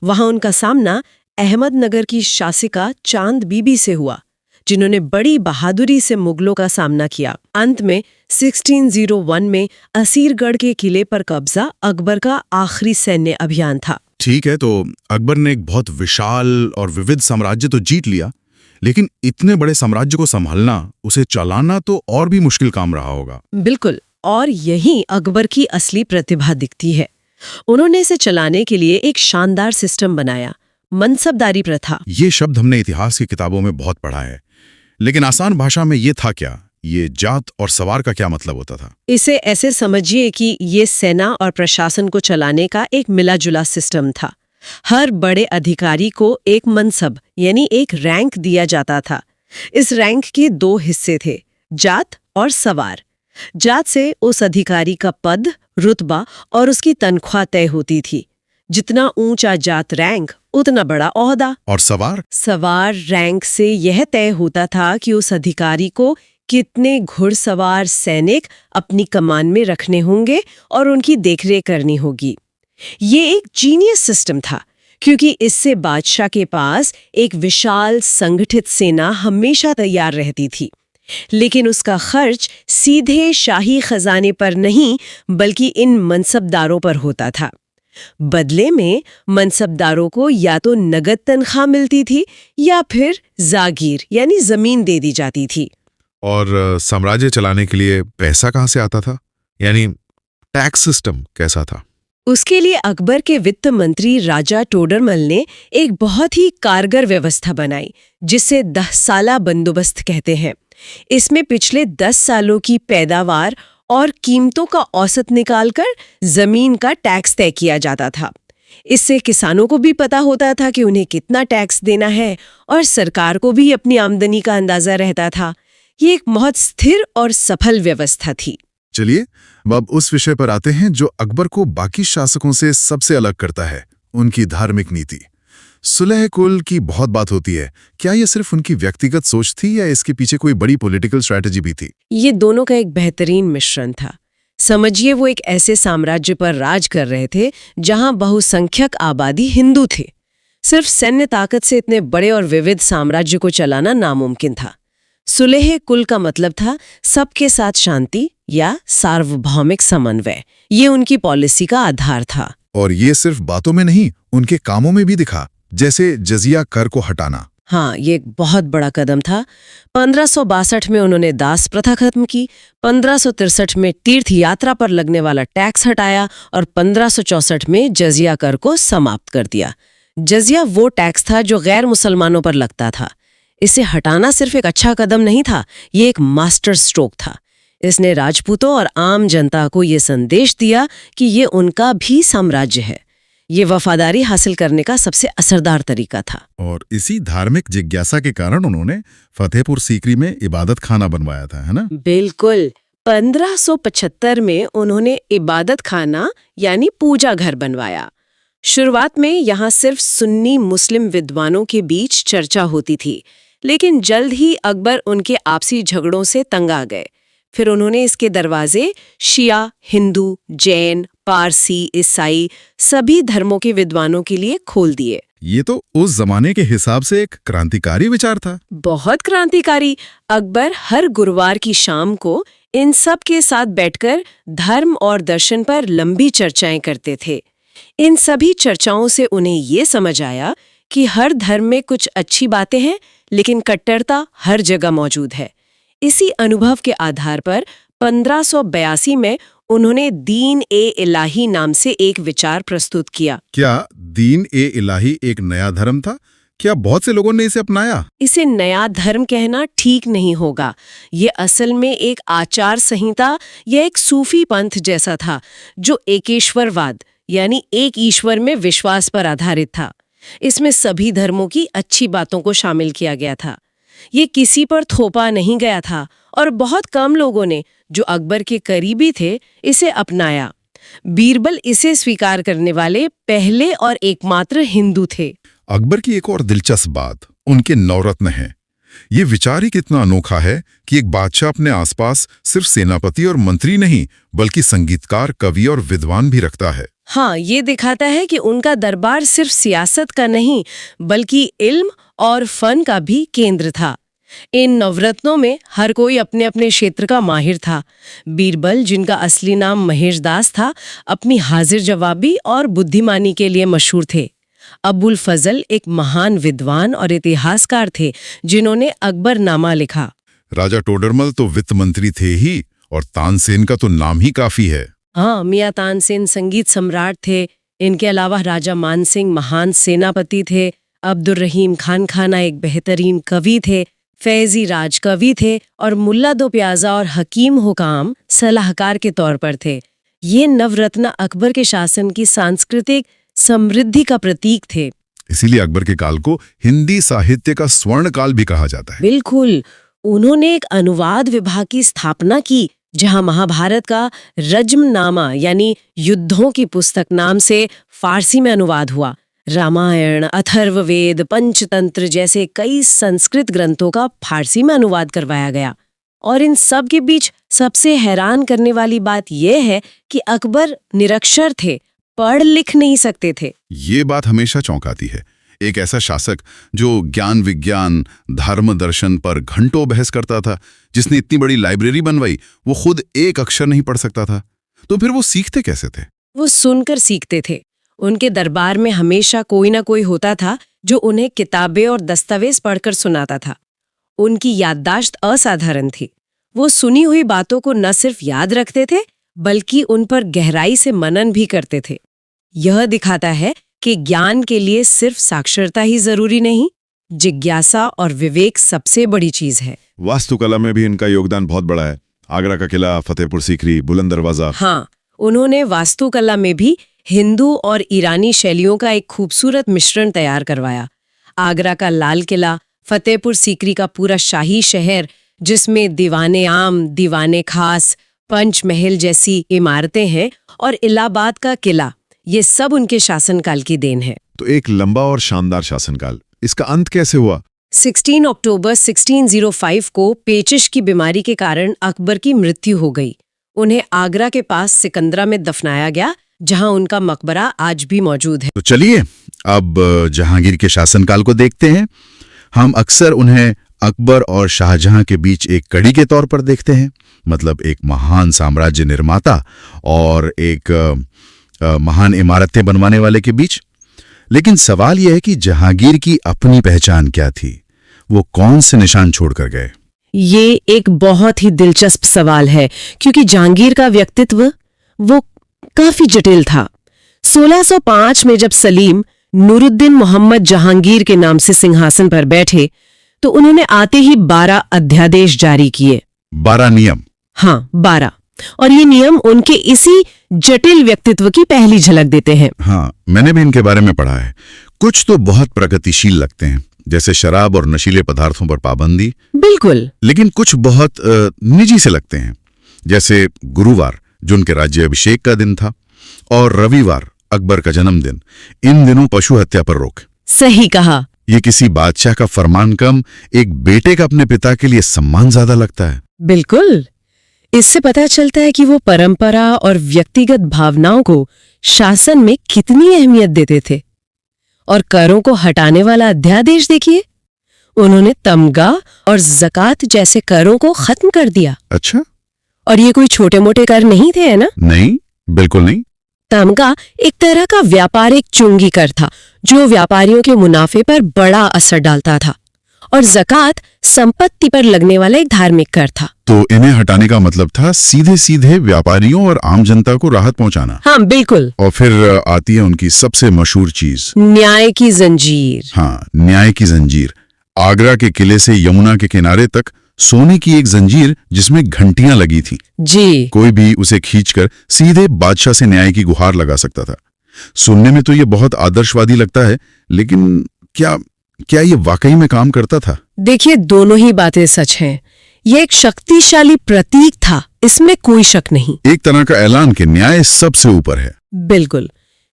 वहां उनका सामना अहमदनगर की शासिका चांद बीबी से हुआ, जिन्होंने बड़ी बहादुरी से मुगलों का सामना किया। अंत में 1601 में असीरगढ़ के किले पर कब्जा अकबर का आखिरी सैन्य अभियान था। ठीक है, तो अकबर ने एक बहुत विशाल और विविध साम्राज्य तो जीत लिया, लेकिन इतने बड़े साम्राज्य को संभालना, उसे चलाना तो और भी मुश्किल काम रहा होगा। बिल्कुल, और यही अकबर की असली प्रतिभा दिखती है। उन्होंने इसे चलाने के लिए एक शानदार सिस्टम बनाया, मनसबदारी प्रथा। ये शब्द हमने इतिहास की किताबों में बहुत पढ़ा है, लेकिन आसान भाषा में ये था क्या? ये जात और सवार का क्या मतलब होता था? इसे ऐसे समझिए कि ये सेना और प्रशासन को चलाने का एक मिला-जुला सिस्टम था। हर बड़े अधिकारी को एक मनसब यानी एक रैंक दिया जाता था। इस रैंक के 2 हिस्से थे, जात और सवार। जात से उस अधिकारी का पद, रुतबा और उसकी तनख्वाह तय होती थी। जितना ऊंचा जात रैंक, उतना बड़ा ओहदा। और सवार? सवार रैंक से यह तय होता था कि उस अधिकारी को कितने घुड़सवार सैनिक अपनी कमान में रखने होंगे और उनकी देखरेख करनी होगी। ये एक जीनियस सिस्टम था, क्योंकि इससे बादशाह के पास एक विशाल संगठित सेना हमेशा तैयार रहती थी। लेकिन उसका खर्च सीधे शाही खजाने पर नहीं, बल्कि इन मनसबदारों पर होता था। बदले में मनसबदारों को या तो नगद तनख्वाह मिलती थी या फिर जागीर यानी जमीन दे दी जाती थी। और साम्राज्य चलाने के लिए पैसा कहाँ से आता था? यानी टैक्स सिस्टम कैसा था? उसके लिए अकबर के वित्त मंत्री राजा टोडरमल ने एक बहुत ही कारगर व्यवस्था बनाई, जिसे 10 साला बंदोबस्त कहते हैं। इसमें पिछले 10 सालों की पैदावार और कीमतों का औसत निकालकर जमीन का टैक्स तय किया जाता था। इससे किसानों को भी पता होता था कि उन्हें कितना टैक्स देना है, और सरकार को भी अपनी आमदनी का अंदाजा रहता था। ये एक बहुत स्थिर और सफल व्यवस्था थी। चलिए अब उस विषय पर आते हैं जो अकबर को बाकी शासकों से सबसे अलग करता है, उनकी धार्मिक नीति। सुलह कुल की बहुत बात होती है। क्या ये सिर्फ उनकी व्यक्तिगत सोच थी या इसके पीछे कोई बड़ी पॉलिटिकल स्ट्रैटेजी भी थी? ये दोनों का एक बेहतरीन मिश्रण था। समझिए, वो एक ऐसे साम्राज्य पर राज कर रहे थे जहां बहुसंख्यक आबादी हिंदू थे। सिर्फ सैन्य ताकत से इतने बड़े और विविध साम्राज्य को चलाना नामुमकिन था। सुलह कुल का मतलब था सबके साथ शांति या सार्वभौमिक समन्वय। ये उनकी पॉलिसी का आधार था। और ये सिर्फ बातों में नहीं, उनके कामों में भी दिखा, जैसे जजिया कर को हटाना। हाँ, ये एक बहुत बड़ा कदम था। 1562 में उन्होंने दास प्रथा खत्म की, 1563 में तीर्थ यात्रा पर लगने वाला टैक्स हटाया और 1564 में जजिया कर को समाप्त कर दिया। जजिया वो टैक्स था जो गैर मुसलमानों पर लगता था। इसे हटाना सिर्फ एक अच्छा कदम नहीं था, ये एक मास्टर स्ट्रोक था। इसने राजपूतों और आम जनता को ये संदेश दिया कि ये उनका भी साम्राज्य है। ये वफादारी हासिल करने का सबसे असरदार तरीका था। और इसी धार्मिक जिज्ञासा के कारण उन्होंने फतेहपुर सीकरी में इबादत खाना बनवाया था, है ना? बिल्कुल। 1575 में उन्होंने इबादत खाना यानी पूजा घर बनवाया। शुरुआत में यहाँ सिर्फ सुन्नी मुस्लिम विद्वानों के बीच चर्चा होती थी, लेकिन जल्द ही अकबर उनके आपसी झगड़ों से तंग आ गए। फिर उन्होंने इसके दरवाजे शिया, हिंदू, जैन, पारसी, ईसाई सभी धर्मों के विद्वानों के लिए खोल दिए। ये तो उस जमाने के हिसाब से एक क्रांतिकारी विचार था। बहुत क्रांतिकारी। अकबर हर गुरुवार की शाम को इन सब के साथ बैठकर धर्म और दर्शन पर लंबी चर्चाएं करते थे। इन सभी चर्चाओं से उन्हें ये समझ आया कि हर धर्म में कुछ अच्छी बातें हैं, लेकिन कट्टरता हर जगह मौजूद है। इसी अनुभव के आधार पर 1582 में उन्होंने दीन ए इलाही नाम से एक विचार प्रस्तुत किया। क्या दीन ए इलाही एक नया धर्म था? क्या बहुत से लोगों ने इसे अपनाया? इसे नया धर्म कहना ठीक नहीं होगा। ये असल में एक आचार संहिता या एक सूफी पंथ जैसा था, जो एकेश्वरवाद यानी एक ईश्वर में विश्वास पर आधारित था। इसमें सभी धर्मों की अच्छी बातों को शामिल किया गया था। ये किसी पर थोपा नहीं गया था, और बहुत कम लोगों ने, जो अकबर के करीबी थे, इसे अपनाया। बीरबल इसे स्वीकार करने वाले पहले और एकमात्र हिंदू थे। अकबर की एक और दिलचस्प बात उनके नवरत्न हैं। ये विचार ही कितना अनोखा है कि एक बादशाह अपने आसपास सिर्फ सेनापति और मंत्री नहीं, बल्कि संगीतकार, कवि और विद्वान भी रखता है। हाँ, ये दिखाता है कि उनका दरबार सिर्फ सियासत का नहीं बल्कि इल्म और फन का भी केंद्र था। इन नवरत्नों में हर कोई अपने अपने क्षेत्र का माहिर था। बीरबल, जिनका असली नाम महेश दास था, अपनी हाजिर जवाबी और बुद्धिमानी के लिए मशहूर थे। अबुल फजल एक महान विद्वान और इतिहासकार थे जिन्होंने अकबरनामा लिखा। राजा टोडरमल तो वित्त मंत्री थे ही, और तानसेन का तो नाम ही काफी है। हाँ, मियां तानसेन संगीत सम्राट थे। इनके अलावा राजा मानसिंह महान सेनापति थे। अब्दुर्रहीम खान खाना एक बेहतरीन कवि थे। फैजी राज कवि थे और मुल्ला दो प्याजा और हकीम हुकाम सलाहकार के तौर पर थे। ये नवरत्न अकबर के शासन की सांस्कृतिक समृद्धि का प्रतीक थे। इसीलिए अकबर के काल को हिंदी साहित्य का स्वर्ण काल भी कहा जाता है। बिल्कुल। उन्होंने एक अनुवाद विभाग की स्थापना की जहां महाभारत का रज्मनामा यानी युद्धों की पुस्तक नाम से फारसी में अनुवाद हुआ। रामायण, अथर्ववेद, पंचतंत्र जैसे कई संस्कृत ग्रंथों का फारसी में अनुवाद करवाया गया। और इन सब के बीच सबसे हैरान करने वाली बात यह है कि अकबर निरक्षर थे, पढ़ लिख नहीं सकते थे। ये बात हमेशा चौंकाती है। एक ऐसा शासक जो ज्ञान विज्ञान धर्म दर्शन पर घंटों बहस करता था, जिसने इतनी बड़ी लाइब्रेरी बनवाई, वो खुद एक अक्षर नहीं पढ़ सकता था। तो फिर वो सीखते कैसे थे? वो सुनकर सीखते थे। उनके दरबार में हमेशा कोई ना कोई होता था जो उन्हें किताबें और दस्तावेज पढ़कर सुनाता था। उनकी याददाश्त असाधारण थी। वो सुनी हुई बातों को न सिर्फ याद रखते थे बल्कि उन पर गहराई से मनन भी करते थे। यह दिखाता है कि ज्ञान के लिए सिर्फ साक्षरता ही जरूरी नहीं, जिज्ञासा और विवेक सबसे बड़ी चीज है। वास्तुकला में भी इनका योगदान बहुत बड़ा है। आगरा का किला, फतेहपुर सीकरी, बुलंद दरवाजा। हाँ, उन्होंने वास्तुकला में भी हिंदू और ईरानी शैलियों का एक खूबसूरत मिश्रण तैयार करवाया। आगरा का लाल किला, फतेहपुर सीकरी का पूरा शाही शहर जिसमें दीवाने आम, दीवाने खास, पंचमहल जैसी इमारतें हैं, और इलाहाबाद का किला, ये सब उनके शासनकाल की देन है। तो एक लंबा और शानदार शासनकाल, इसका अंत कैसे हुआ? 16 अक्टूबर 1605 को पेचिश की बीमारी के कारण अकबर की मृत्यु हो गई। उन्हें आगरा के पास सिकंदरा में दफनाया गया, जहां उनका मकबरा आज भी मौजूद है। तो चलिए अब जहांगीर के शासनकाल को देखते हैं। हम अक्सर उन्हें अकबर और शाहजहां के बीच एक कड़ी के तौर पर देखते हैं, मतलब एक महान साम्राज्य निर्माता और एक महान इमारतें बनवाने वाले के बीच। लेकिन सवाल यह है कि जहांगीर की अपनी पहचान क्या थी? वो कौन से निशान छोड़कर गए? ये एक बहुत ही दिलचस्प सवाल है, क्योंकि जहांगीर का व्यक्तित्व वो काफी जटिल था। 1605 में जब सलीम नूरुद्दीन मोहम्मद जहांगीर के नाम से सिंहासन पर बैठे तो उन्होंने आते ही 12 अध्यादेश जारी किए। 12 नियम? हाँ, 12। और ये नियम उनके इसी जटिल व्यक्तित्व की पहली झलक देते हैं। हाँ, मैंने भी इनके बारे में पढ़ा है। कुछ तो बहुत प्रगतिशील लगते हैं, जैसे शराब और नशीले पदार्थों पर पाबंदी। बिल्कुल। लेकिन कुछ बहुत निजी से लगते हैं, जैसे गुरुवार जो उनके राज्याभिषेक का दिन था, और रविवार अकबर का जन्मदिन। इन दिनों पशु हत्या पर रोक। सही कहा। ये किसी बादशाह का फरमान कम, एक बेटे का अपने पिता के लिए सम्मान ज्यादा लगता है। बिल्कुल। इससे पता चलता है कि वो परंपरा और व्यक्तिगत भावनाओं को शासन में कितनी अहमियत देते थे। और करों को हटाने वाला अध्यादेश देखिए, उन्होंने तमगा और ज़कात जैसे करों को खत्म कर दिया। अच्छा। और ये कोई छोटे मोटे कर नहीं थे, है ना? नहीं, बिल्कुल नहीं। तमगा एक तरह का व्यापारिक चुंगी कर था जो व्यापारियों के मुनाफे पर बड़ा असर डालता था, और ज़कात संपत्ति पर लगने वाला एक धार्मिक कर था। तो इन्हें हटाने का मतलब था सीधे सीधे व्यापारियों और आम जनता को राहत पहुंचाना। हाँ, बिल्कुल। और फिर आती है उनकी सबसे मशहूर चीज, न्याय की जंजीर। हाँ, न्याय की जंजीर। आगरा के किले से यमुना के किनारे तक सोने की एक जंजीर जिसमें घंटियां लगी थी। जी। कोई भी उसे खींचकर सीधे बादशाह से न्याय की गुहार लगा सकता था। सुनने में तो ये बहुत आदर्शवादी लगता है, लेकिन क्या ये वाकई में काम करता था? देखिए, दोनों ही बातें सच हैं। ये एक शक्तिशाली प्रतीक था, इसमें कोई शक नहीं। एक तरह का ऐलान कि न्याय सबसे ऊपर है। बिल्कुल।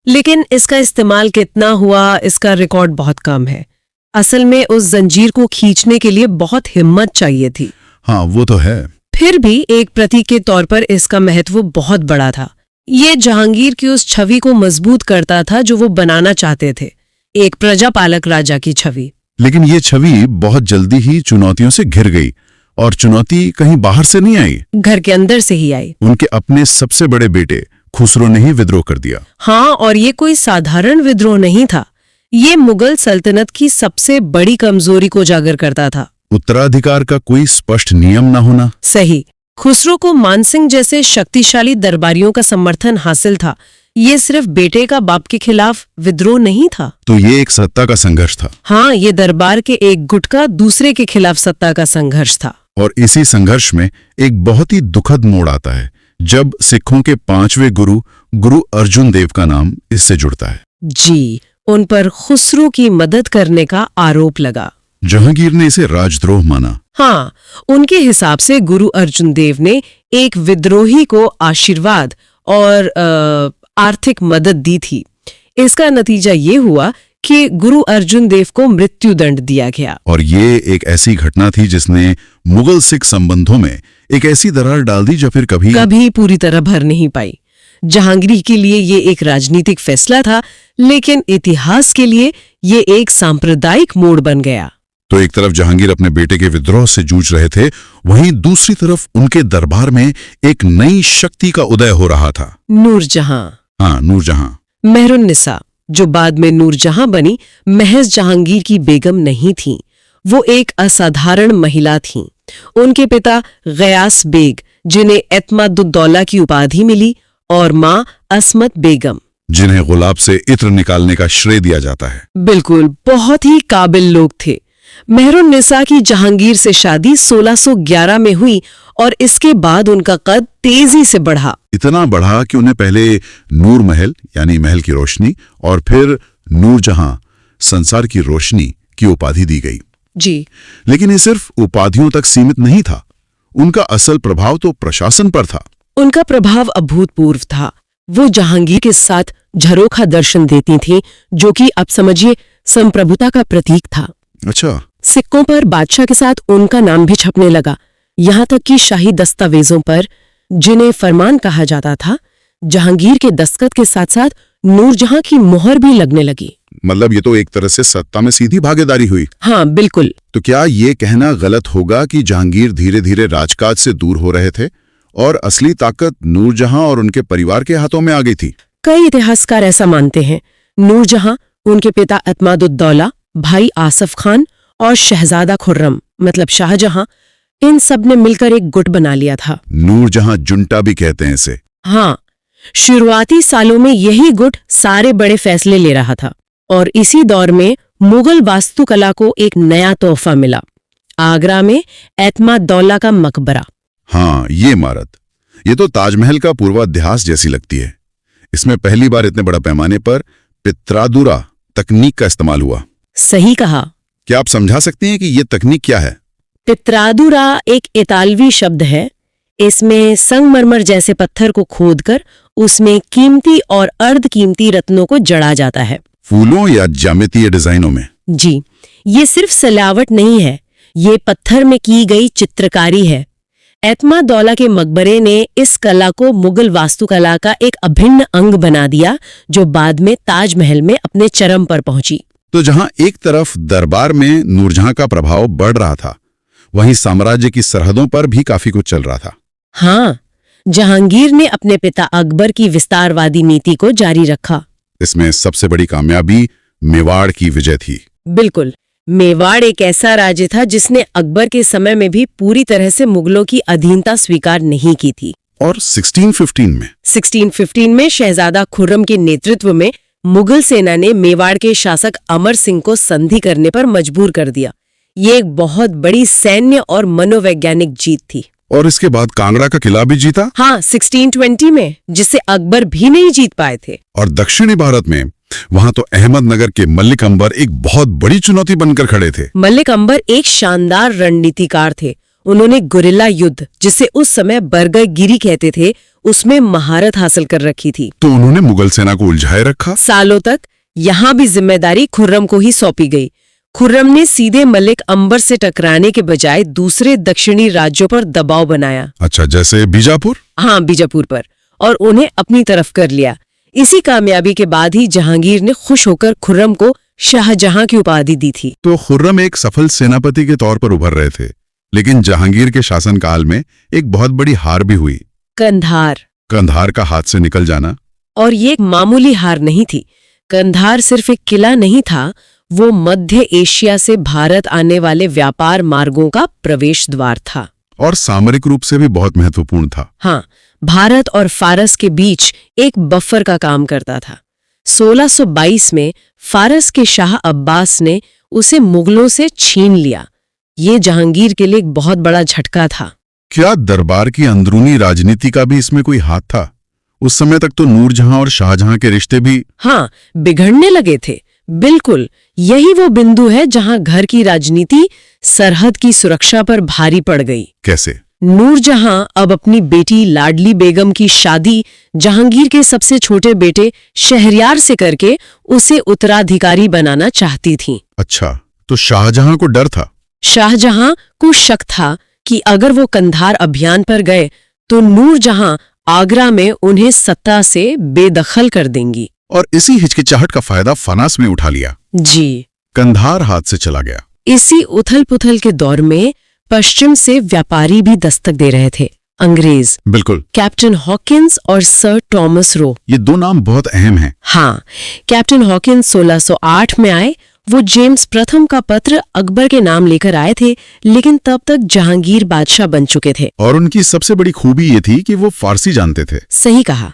लेकिन इसका इस्तेमाल कितना हुआ, इसका रिकॉर्ड बहुत कम है। असल में उस जंजीर को खींचने के लिए बहुत हिम्मत चाहिए थी। हाँ, वो तो है। फिर भी एक प्रतीक के तौर पर इसका महत्व बहुत बड़ा था। ये जहांगीर की उस छवि को मजबूत करता था जो वो बनाना चाहते थे, एक प्रजापालक राजा की छवि। लेकिन ये छवि बहुत जल्दी ही चुनौतियों से घिर गई, और चुनौती कहीं बाहर से नहीं आई, घर के अंदर से ही आई। उनके अपने सबसे बड़े बेटे खुसरो ने ही विद्रोह कर दिया। हाँ, और ये कोई साधारण विद्रोह नहीं था, ये मुगल सल्तनत की सबसे बड़ी कमजोरी को उजागर करता था। उत्तराधिकार का कोई स्पष्ट नियम न होना। सही। खुसरो को मानसिंह जैसे शक्तिशाली दरबारियों का समर्थन हासिल था। ये सिर्फ बेटे का बाप के खिलाफ विद्रोह नहीं था। तो ये एक सत्ता का संघर्ष था। हाँ, ये दरबार के एक गुट का दूसरे के खिलाफ सत्ता का संघर्ष था। और इसी संघर्ष में एक बहुत ही दुखद मोड़ आता है जब सिखों के 5वें गुरु अर्जुन देव का नाम इससे जुड़ता है। जी, उन पर खुसरो की मदद करने का आरोप लगा। जहांगीर ने इसे राजद्रोह माना। हाँ, उनके हिसाब से गुरु अर्जुन देव ने एक विद्रोही को आशीर्वाद और आर्थिक मदद दी थी। इसका नतीजा ये हुआ कि गुरु अर्जुन देव को मृत्युदंड दिया गया। और ये एक ऐसी घटना थी जिसने मुगल सिख संबंधों में एक ऐसी दरार डाल दी जो फिर कभी पूरी तरह भर नहीं पाई। जहांगीर के लिए ये एक राजनीतिक फैसला था, लेकिन इतिहास के लिए ये एक सांप्रदायिक मोड़ बन गया। तो एक तरफ जहांगीर अपने बेटे के विद्रोह से जूझ रहे थे, वहीं दूसरी तरफ उनके दरबार में एक नई शक्ति का उदय हो रहा था। नूरजहां। हाँ, नूरजहां। मेहरुन्निसा, जो बाद में नूरजहां बनी, महज जहांगीर की बेगम नहीं थी, वो एक असाधारण महिला थीं। उनके पिता गयास बेग, जिन्हें एतमादुद्दौला की उपाधि मिली, और मां असमत बेगम, जिन्हें गुलाब से इत्र निकालने का श्रेय दिया जाता है। बिल्कुल, बहुत ही काबिल लोग थे। मेहरुन्निसा की जहांगीर से शादी 1611 में हुई और इसके बाद उनका कद तेजी से बढ़ा। इतना बढ़ा कि उन्हें पहले नूर महल यानी महल की रोशनी और फिर नूरजहां संसार की रोशनी की उपाधि दी गई। जी, लेकिन ये सिर्फ उपाधियों तक सीमित नहीं था, उनका असल प्रभाव तो प्रशासन पर था। उनका प्रभाव अभूतपूर्व था। वो जहांगीर के साथ झरोखा दर्शन देती थीं, जो कि अब समझिए संप्रभुता का प्रतीक था। अच्छा। सिक्कों पर बादशाह के साथ उनका नाम भी छपने लगा, यहाँ तक कि शाही दस्तावेजों पर, जिन्हें फरमान कहा जाता था, जहांगीर के दस्तखत के साथ साथ नूरजहां की मोहर भी लगने लगी। मतलब ये तो एक तरह से सत्ता में सीधी भागीदारी हुई। हाँ, बिल्कुल। तो क्या ये कहना गलत होगा कि जहांगीर धीरे धीरे राजकाज से दूर हो रहे थे और असली ताकत नूरजहां और उनके परिवार के हाथों में आ गई थी? कई इतिहासकार ऐसा मानते हैं। नूरजहां, उनके पिता एतमादुद्दौला, भाई आसफ खान और शहजादा खुर्रम मतलब शाहजहां, इन सब ने मिलकर एक गुट बना लिया था। नूरजहां जुंटा भी कहते हैं इसे। हाँ, शुरुआती सालों में यही गुट सारे बड़े फैसले ले रहा था, और इसी दौर में मुगल वास्तुकला को एक नया तोहफा मिला। आगरा में एतमादुद्दौला का मकबरा। हाँ, ये इमारत, ये तो ताजमहल का पूर्वाध्यास जैसी लगती है। इसमें पहली बार इतने बड़ा पैमाने पर पित्रादुरा तकनीक का इस्तेमाल हुआ। सही कहा। क्या आप समझा सकती हैं कि ये तकनीक क्या है? पित्रादुरा एक इतालवी शब्द है। इसमें संगमरमर जैसे पत्थर को खोदकर उसमें कीमती और अर्धकीमती रत्नों को जड़ा जाता है। फूलों या ज्यामितीय डिजाइनों में? जी, ये सिर्फ सजावट नहीं है, ये पत्थर में की गई चित्रकारी है। एतमादुद्दौला के मकबरे ने इस कला को मुगल वास्तुकला का एक अभिन्न अंग बना दिया, जो बाद में ताजमहल में अपने चरम पर पहुंची। तो जहां एक तरफ दरबार में नूरजहां का प्रभाव बढ़ रहा था, वहीं साम्राज्य की सरहदों पर भी काफी कुछ चल रहा था। हाँ, जहांगीर ने अपने पिता अकबर की विस्तारवादी नीति को जारी रखा। इसमें सबसे बड़ी कामयाबी मेवाड़ की विजय थी। बिल्कुल, मेवाड़ एक ऐसा राज्य था जिसने अकबर के समय में भी पूरी तरह से मुगलों की अधीनता स्वीकार नहीं की थी। और 1615 में शहजादा खुर्रम के नेतृत्व में मुगल सेना ने मेवाड़ के शासक अमर सिंह को संधि करने पर मजबूर कर दिया। ये एक बहुत बड़ी सैन्य और मनोवैज्ञानिक जीत थी। और इसके बाद कांगड़ा का किला भी जीता। हाँ, 1620 में, जिसे अकबर भी नहीं जीत पाए थे। और दक्षिणी भारत में वहां तो अहमदनगर के मल्लिक अंबर एक बहुत बड़ी चुनौती बनकर खड़े थे। मल्लिक अंबर एक शानदार रणनीतिकार थे। उन्होंने गुरिल्ला युद्ध, जिसे उस समय बरगरगिरी कहते थे, उसमें महारत हासिल कर रखी थी। तो उन्होंने मुगल सेना को उलझाए रखा। सालों तक यहाँ भी जिम्मेदारी खुर्रम को ही सौंपी गई। खुर्रम ने सीधे मल्लिक अंबर से टकराने के बजाय दूसरे दक्षिणी राज्यों पर दबाव बनाया। अच्छा, जैसे बीजापुर? हाँ, बीजापुर पर। और उन्हें अपनी तरफ कर लिया। इसी कामयाबी के बाद ही जहांगीर ने खुश होकर खुर्रम को शाहजहां की उपाधि दी थी। तो खुर्रम एक सफल सेनापति के तौर पर उभर रहे थे, लेकिन जहांगीर के शासनकाल में एक बहुत बड़ी हार भी हुई, कंधार का हाथ से निकल जाना। और ये एक मामूली हार नहीं थी। कंधार सिर्फ एक किला नहीं था, वो मध्य एशिया से भारत आने वाले व्यापार मार्गों का प्रवेश द्वार था और सामरिक रूप से भी बहुत महत्वपूर्ण था। हाँ, भारत और फारस के बीच एक बफर का काम करता था। 1622 में फारस के शाह अब्बास ने उसे मुगलों से छीन लिया। ये जहांगीर के लिए एक बहुत बड़ा झटका था। क्या दरबार की अंदरूनी राजनीति का भी इसमें कोई हाथ था? उस समय तक तो नूरजहां और शाहजहां के रिश्ते भी बिगड़ने लगे थे। बिल्कुल, यही वो बिंदु है जहां घर की राजनीति सरहद की सुरक्षा पर भारी पड़ गई। कैसे? नूरजहां अब अपनी बेटी लाडली बेगम की शादी जहांगीर के सबसे छोटे बेटे शहरयार से करके उसे उत्तराधिकारी बनाना चाहती थीं। अच्छा, तो शाहजहां को डर था? शाहजहां को शक था कि अगर वो कंधार अभियान पर गए तो नूरजहां आगरा में उन्हें सत्ता से बेदखल कर देंगी। और इसी हिचकिचाहट का फायदा फनास में उठा लिया। जी, कंधार हाथ से चला गया। इसी उथल-पुथल के दौर में पश्चिम से व्यापारी भी दस्तक दे रहे थे, अंग्रेज। बिल्कुल। कैप्टन हॉकिंस और सर टॉमस रो। ये दो नाम बहुत अहम हैं। हाँ, कैप्टन हॉकिंस 1608 में आए। वो जेम्स प्रथम का पत्र अकबर के नाम लेकर आए थे, लेकिन तब तक जहांगीर बादशाह बन चुके थे। और उनकी सबसे बड़ी खूबी ये थी कि वो फारसी जानते थे। सही कहा।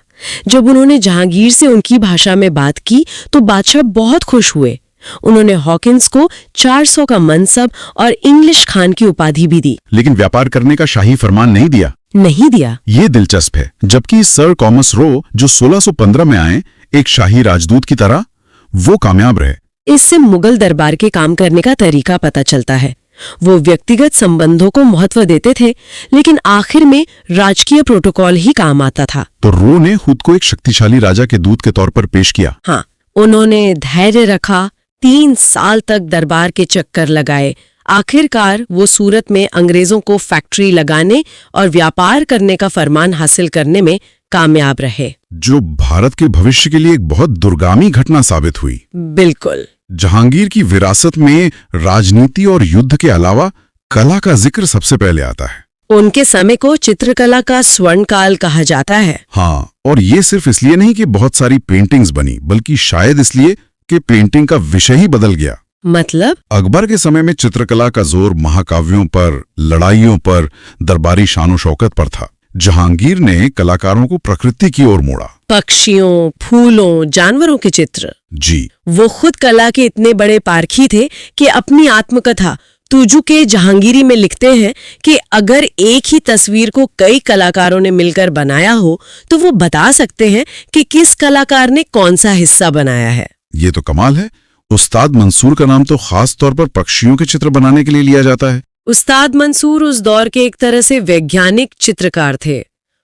जब उन्होंने जहांगीर से उनकी भाषा में बात की तो बादशाह बहुत खुश हुए। उन्होंने हॉकिंस को 400 का मनसब और इंग्लिश खान की उपाधि भी दी। लेकिन व्यापार करने का शाही फरमान नहीं दिया। ये दिलचस्प है। जबकि सर टॉमस रो, जो 1615 में आए, एक शाही राजदूत की तरह, वो कामयाब रहे। इससे मुगल दरबार के काम करने का तरीका पता चलता है। वो व्यक्तिगत संबंधों को महत्व देते थे, लेकिन आखिर में राजकीय प्रोटोकॉल ही काम आता था। तो रो ने खुद को एक शक्तिशाली राजा के दूत के तौर पर पेश किया। हाँ, उन्होंने धैर्य रखा, 3 साल तक दरबार के चक्कर लगाए। आखिरकार वो सूरत में अंग्रेजों को फैक्ट्री लगाने और व्यापार करने का फरमान हासिल करने में कामयाब रहे, जो भारत के भविष्य के लिए एक बहुत दुर्गामी घटना साबित हुई। बिल्कुल। जहांगीर की विरासत में राजनीति और युद्ध के अलावा कला का जिक्र सबसे पहले आता है। उनके समय को चित्रकला का स्वर्णकाल कहा जाता है। हाँ, और ये सिर्फ इसलिए नहीं कि बहुत सारी पेंटिंग्स बनी, बल्कि शायद इसलिए कि पेंटिंग का विषय ही बदल गया। मतलब? अकबर के समय में चित्रकला का जोर महाकाव्यों पर, लड़ाइयों पर, दरबारी शानो शौकत पर था। जहांगीर ने कलाकारों को प्रकृति की ओर मोड़ा। पक्षियों, फूलों, जानवरों के चित्र। जी। वो खुद कला के इतने बड़े पारखी थे कि अपनी आत्मकथा तुजू के जहांगीरी में लिखते हैं कि अगर एक ही तस्वीर को कई कलाकारों ने मिलकर बनाया हो तो वो बता सकते हैं कि किस कलाकार ने कौन सा हिस्सा बनाया है। ये तो कमाल है। उस्ताद मंसूर का नाम तो खास तौर पर पक्षियों के चित्र बनाने के लिए लिया जाता है। उस्ताद मंसूर उस दौर के एक तरह से वैज्ञानिक चित्रकार थे।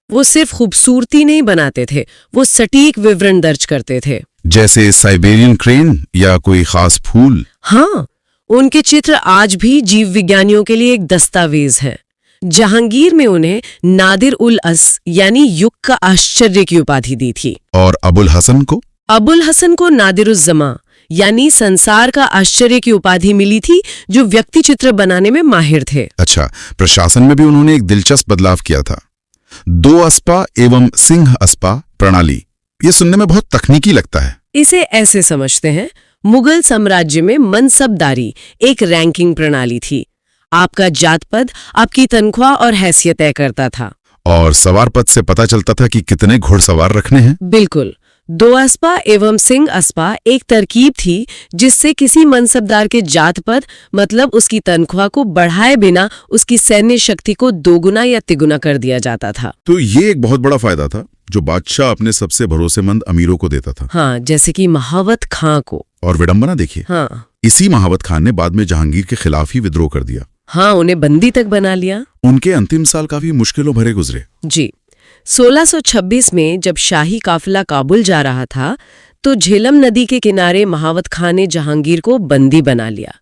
वो सिर्फ खूबसूरती नहीं बनाते थे, वो सटीक विवरण दर्ज करते थे। जैसे साइबेरियन क्रेन या कोई खास फूल। हाँ, उनके चित्र आज भी जीव विज्ञानियों के लिए एक दस्तावेज है। जहांगीर में उन्हें नादिर उल अस यानी युग का आश्चर्य की उपाधि दी थी। और अबुल हसन को नादिरुज़्ज़मा यानी संसार का आश्चर्य की उपाधि मिली थी, जो व्यक्ति चित्र बनाने में माहिर थे। अच्छा, प्रशासन में भी उन्होंने एक दिलचस्प बदलाव किया था। 2 अस्पा एवं सिंह अस्पा प्रणाली। ये सुनने में बहुत तकनीकी लगता है। इसे ऐसे समझते हैं, मुगल साम्राज्य में मनसबदारी एक रैंकिंग प्रणाली थी। आपका जात पद आपकी तनख्वाह और हैसियत तय करता था। और सवार पद से पता चलता था कि कितने घुड़सवार रखने हैं। बिल्कुल। 2 अस्पा एवं सिंह अस्पा एक तरकीब थी जिससे किसी मनसबदार के जात पद मतलब उसकी तनख्वाह को बढ़ाए बिना उसकी सैन्य शक्ति को 2 गुना या 3 गुना कर दिया जाता था। तो ये एक बहुत बड़ा फायदा था जो बादशाह अपने सबसे भरोसेमंद अमीरों को देता था। हाँ, जैसे कि महावत खां को। और विडंबना देखिए। हाँ, इसी महावत खान ने बाद में जहांगीर के खिलाफ ही विद्रोह कर दिया। हाँ, उन्हें बंदी तक बना लिया। उनके अंतिम साल काफी मुश्किलों भरे गुजरे। जी। 1626 में जब शाही काफिला काबुल जा रहा था तो झेलम नदी के किनारे महावत खां ने जहांगीर को बंदी बना लिया।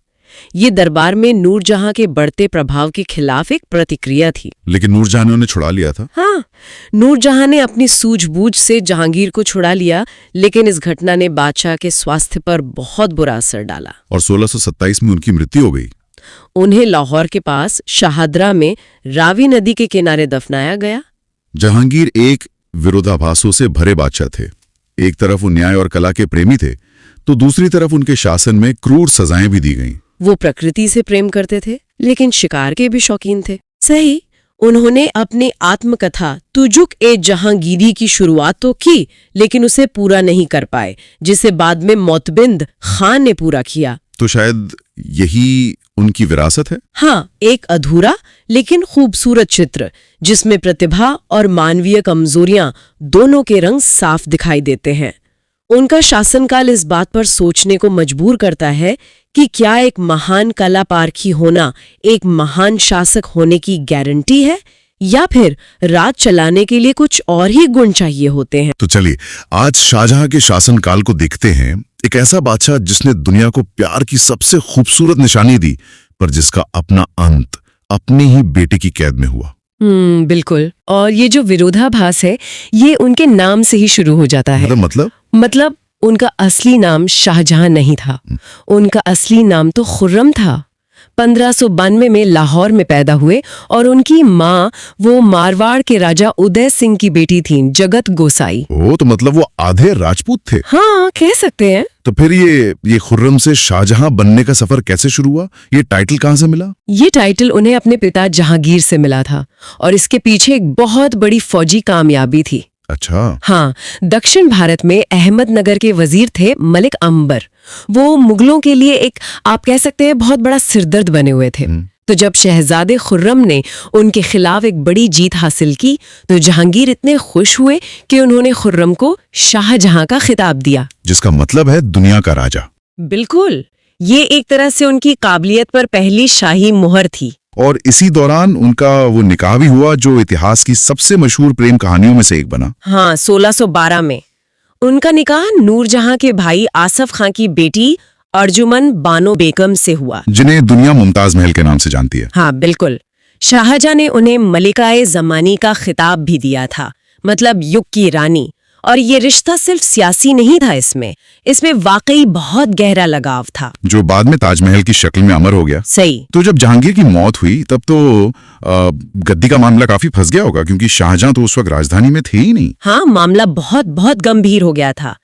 ये दरबार में नूरजहां के बढ़ते प्रभाव के खिलाफ एक प्रतिक्रिया थी। लेकिन नूरजहां ने उन्हें छुड़ा लिया था। हाँ, नूरजहां ने अपनी सूझबूझ से जहांगीर को छुड़ा लिया, लेकिन इस घटना ने बादशाह के स्वास्थ्य पर बहुत बुरा असर डाला और 1627 में उनकी मृत्यु हो गई। उन्हें लाहौर के पास शाहदरा में रावी नदी के किनारे दफनाया गया। जहांगीर एक विरोधाभासों से भरे बादशाह थे। एक तरफ वो न्याय और कला के प्रेमी थे, तो दूसरी तरफ उनके शासन में क्रूर सजाएं भी दी गईं। वो प्रकृति से प्रेम करते थे, लेकिन शिकार के भी शौकीन थे। सही, उन्होंने अपनी आत्मकथा तुजुक ए जहांगीरी की शुरुआत तो की, लेकिन उसे पूरा नहीं कर पाए, जिसे बाद में मोतबिंद खान ने पूरा किया। तो शायद यही उनकी विरासत है। हाँ, एक अधूरा लेकिन खूबसूरत चित्र, जिसमें प्रतिभा और मानवीय कमजोरियां दोनों के रंग साफ दिखाई देते हैं। उनका शासनकाल इस बात पर सोचने को मजबूर करता है कि क्या एक महान कला पारखी होना एक महान शासक होने की गारंटी है, या फिर राज चलाने के लिए कुछ और ही गुण चाहिए होते हैं। तो चलिए आज शाहजहां के शासनकाल को देखते हैं। एक ऐसा बादशाह जिसने दुनिया को प्यार की सबसे खूबसूरत निशानी दी, पर जिसका अपना अंत अपनी ही बेटे की कैद में हुआ। बिल्कुल। और ये जो विरोधाभास है, ये उनके नाम से ही शुरू हो जाता है। मतलब उनका असली नाम शाहजहां नहीं था, उनका असली नाम तो खुर्रम था। 1592 में लाहौर में पैदा हुए और उनकी माँ वो मारवाड़ के राजा उदय सिंह की बेटी थीं, जगत गोसाई। ओ, तो मतलब वो आधे राजपूत थे। हाँ, कह सकते हैं। तो फिर ये खुर्रम से शाहजहां बनने का सफर कैसे शुरू हुआ? ये टाइटल कहाँ से मिला? ये टाइटल उन्हें अपने पिता जहांगीर से मिला था, और इसके पीछे एक बहुत बड़ी फौजी कामयाबी थी। अच्छा। हाँ, दक्षिण भारत में अहमदनगर के वजीर थे मलिक अंबर। वो मुगलों के लिए एक, आप कह सकते हैं, बहुत बड़ा सिरदर्द बने हुए थे। तो जब शहजादे खुर्रम ने उनके खिलाफ एक बड़ी जीत हासिल की, तो जहांगीर इतने खुश हुए कि उन्होंने खुर्रम को शाहजहां का खिताब दिया, जिसका मतलब है दुनिया का राजा। बिल्कुल, ये एक तरह से उनकी काबिलियत पर पहली शाही मुहर थी। और इसी दौरान उनका वो निकाह भी हुआ, जो इतिहास की सबसे मशहूर प्रेम कहानियों में से एक बना। हाँ, 1612 में उनका निकाह नूरजहां के भाई आसफ खां की बेटी अर्जुमन बानो बेगम से हुआ, जिन्हें दुनिया मुमताज महल के नाम से जानती है। हाँ, बिल्कुल। शाहजहां ने उन्हें मलिकाए जमानी का खिताब भी दिया था, मतलब युग की रानी। और ये रिश्ता सिर्फ सियासी नहीं था, इसमें वाकई बहुत गहरा लगाव था, जो बाद में ताजमहल की शक्ल में अमर हो गया। सही। तो जब जहांगीर की मौत हुई, तब तो गद्दी का मामला काफी फंस गया होगा, क्योंकि शाहजहां तो उस वक्त राजधानी में थे ही नहीं। हाँ, मामला बहुत बहुत गंभीर हो गया था।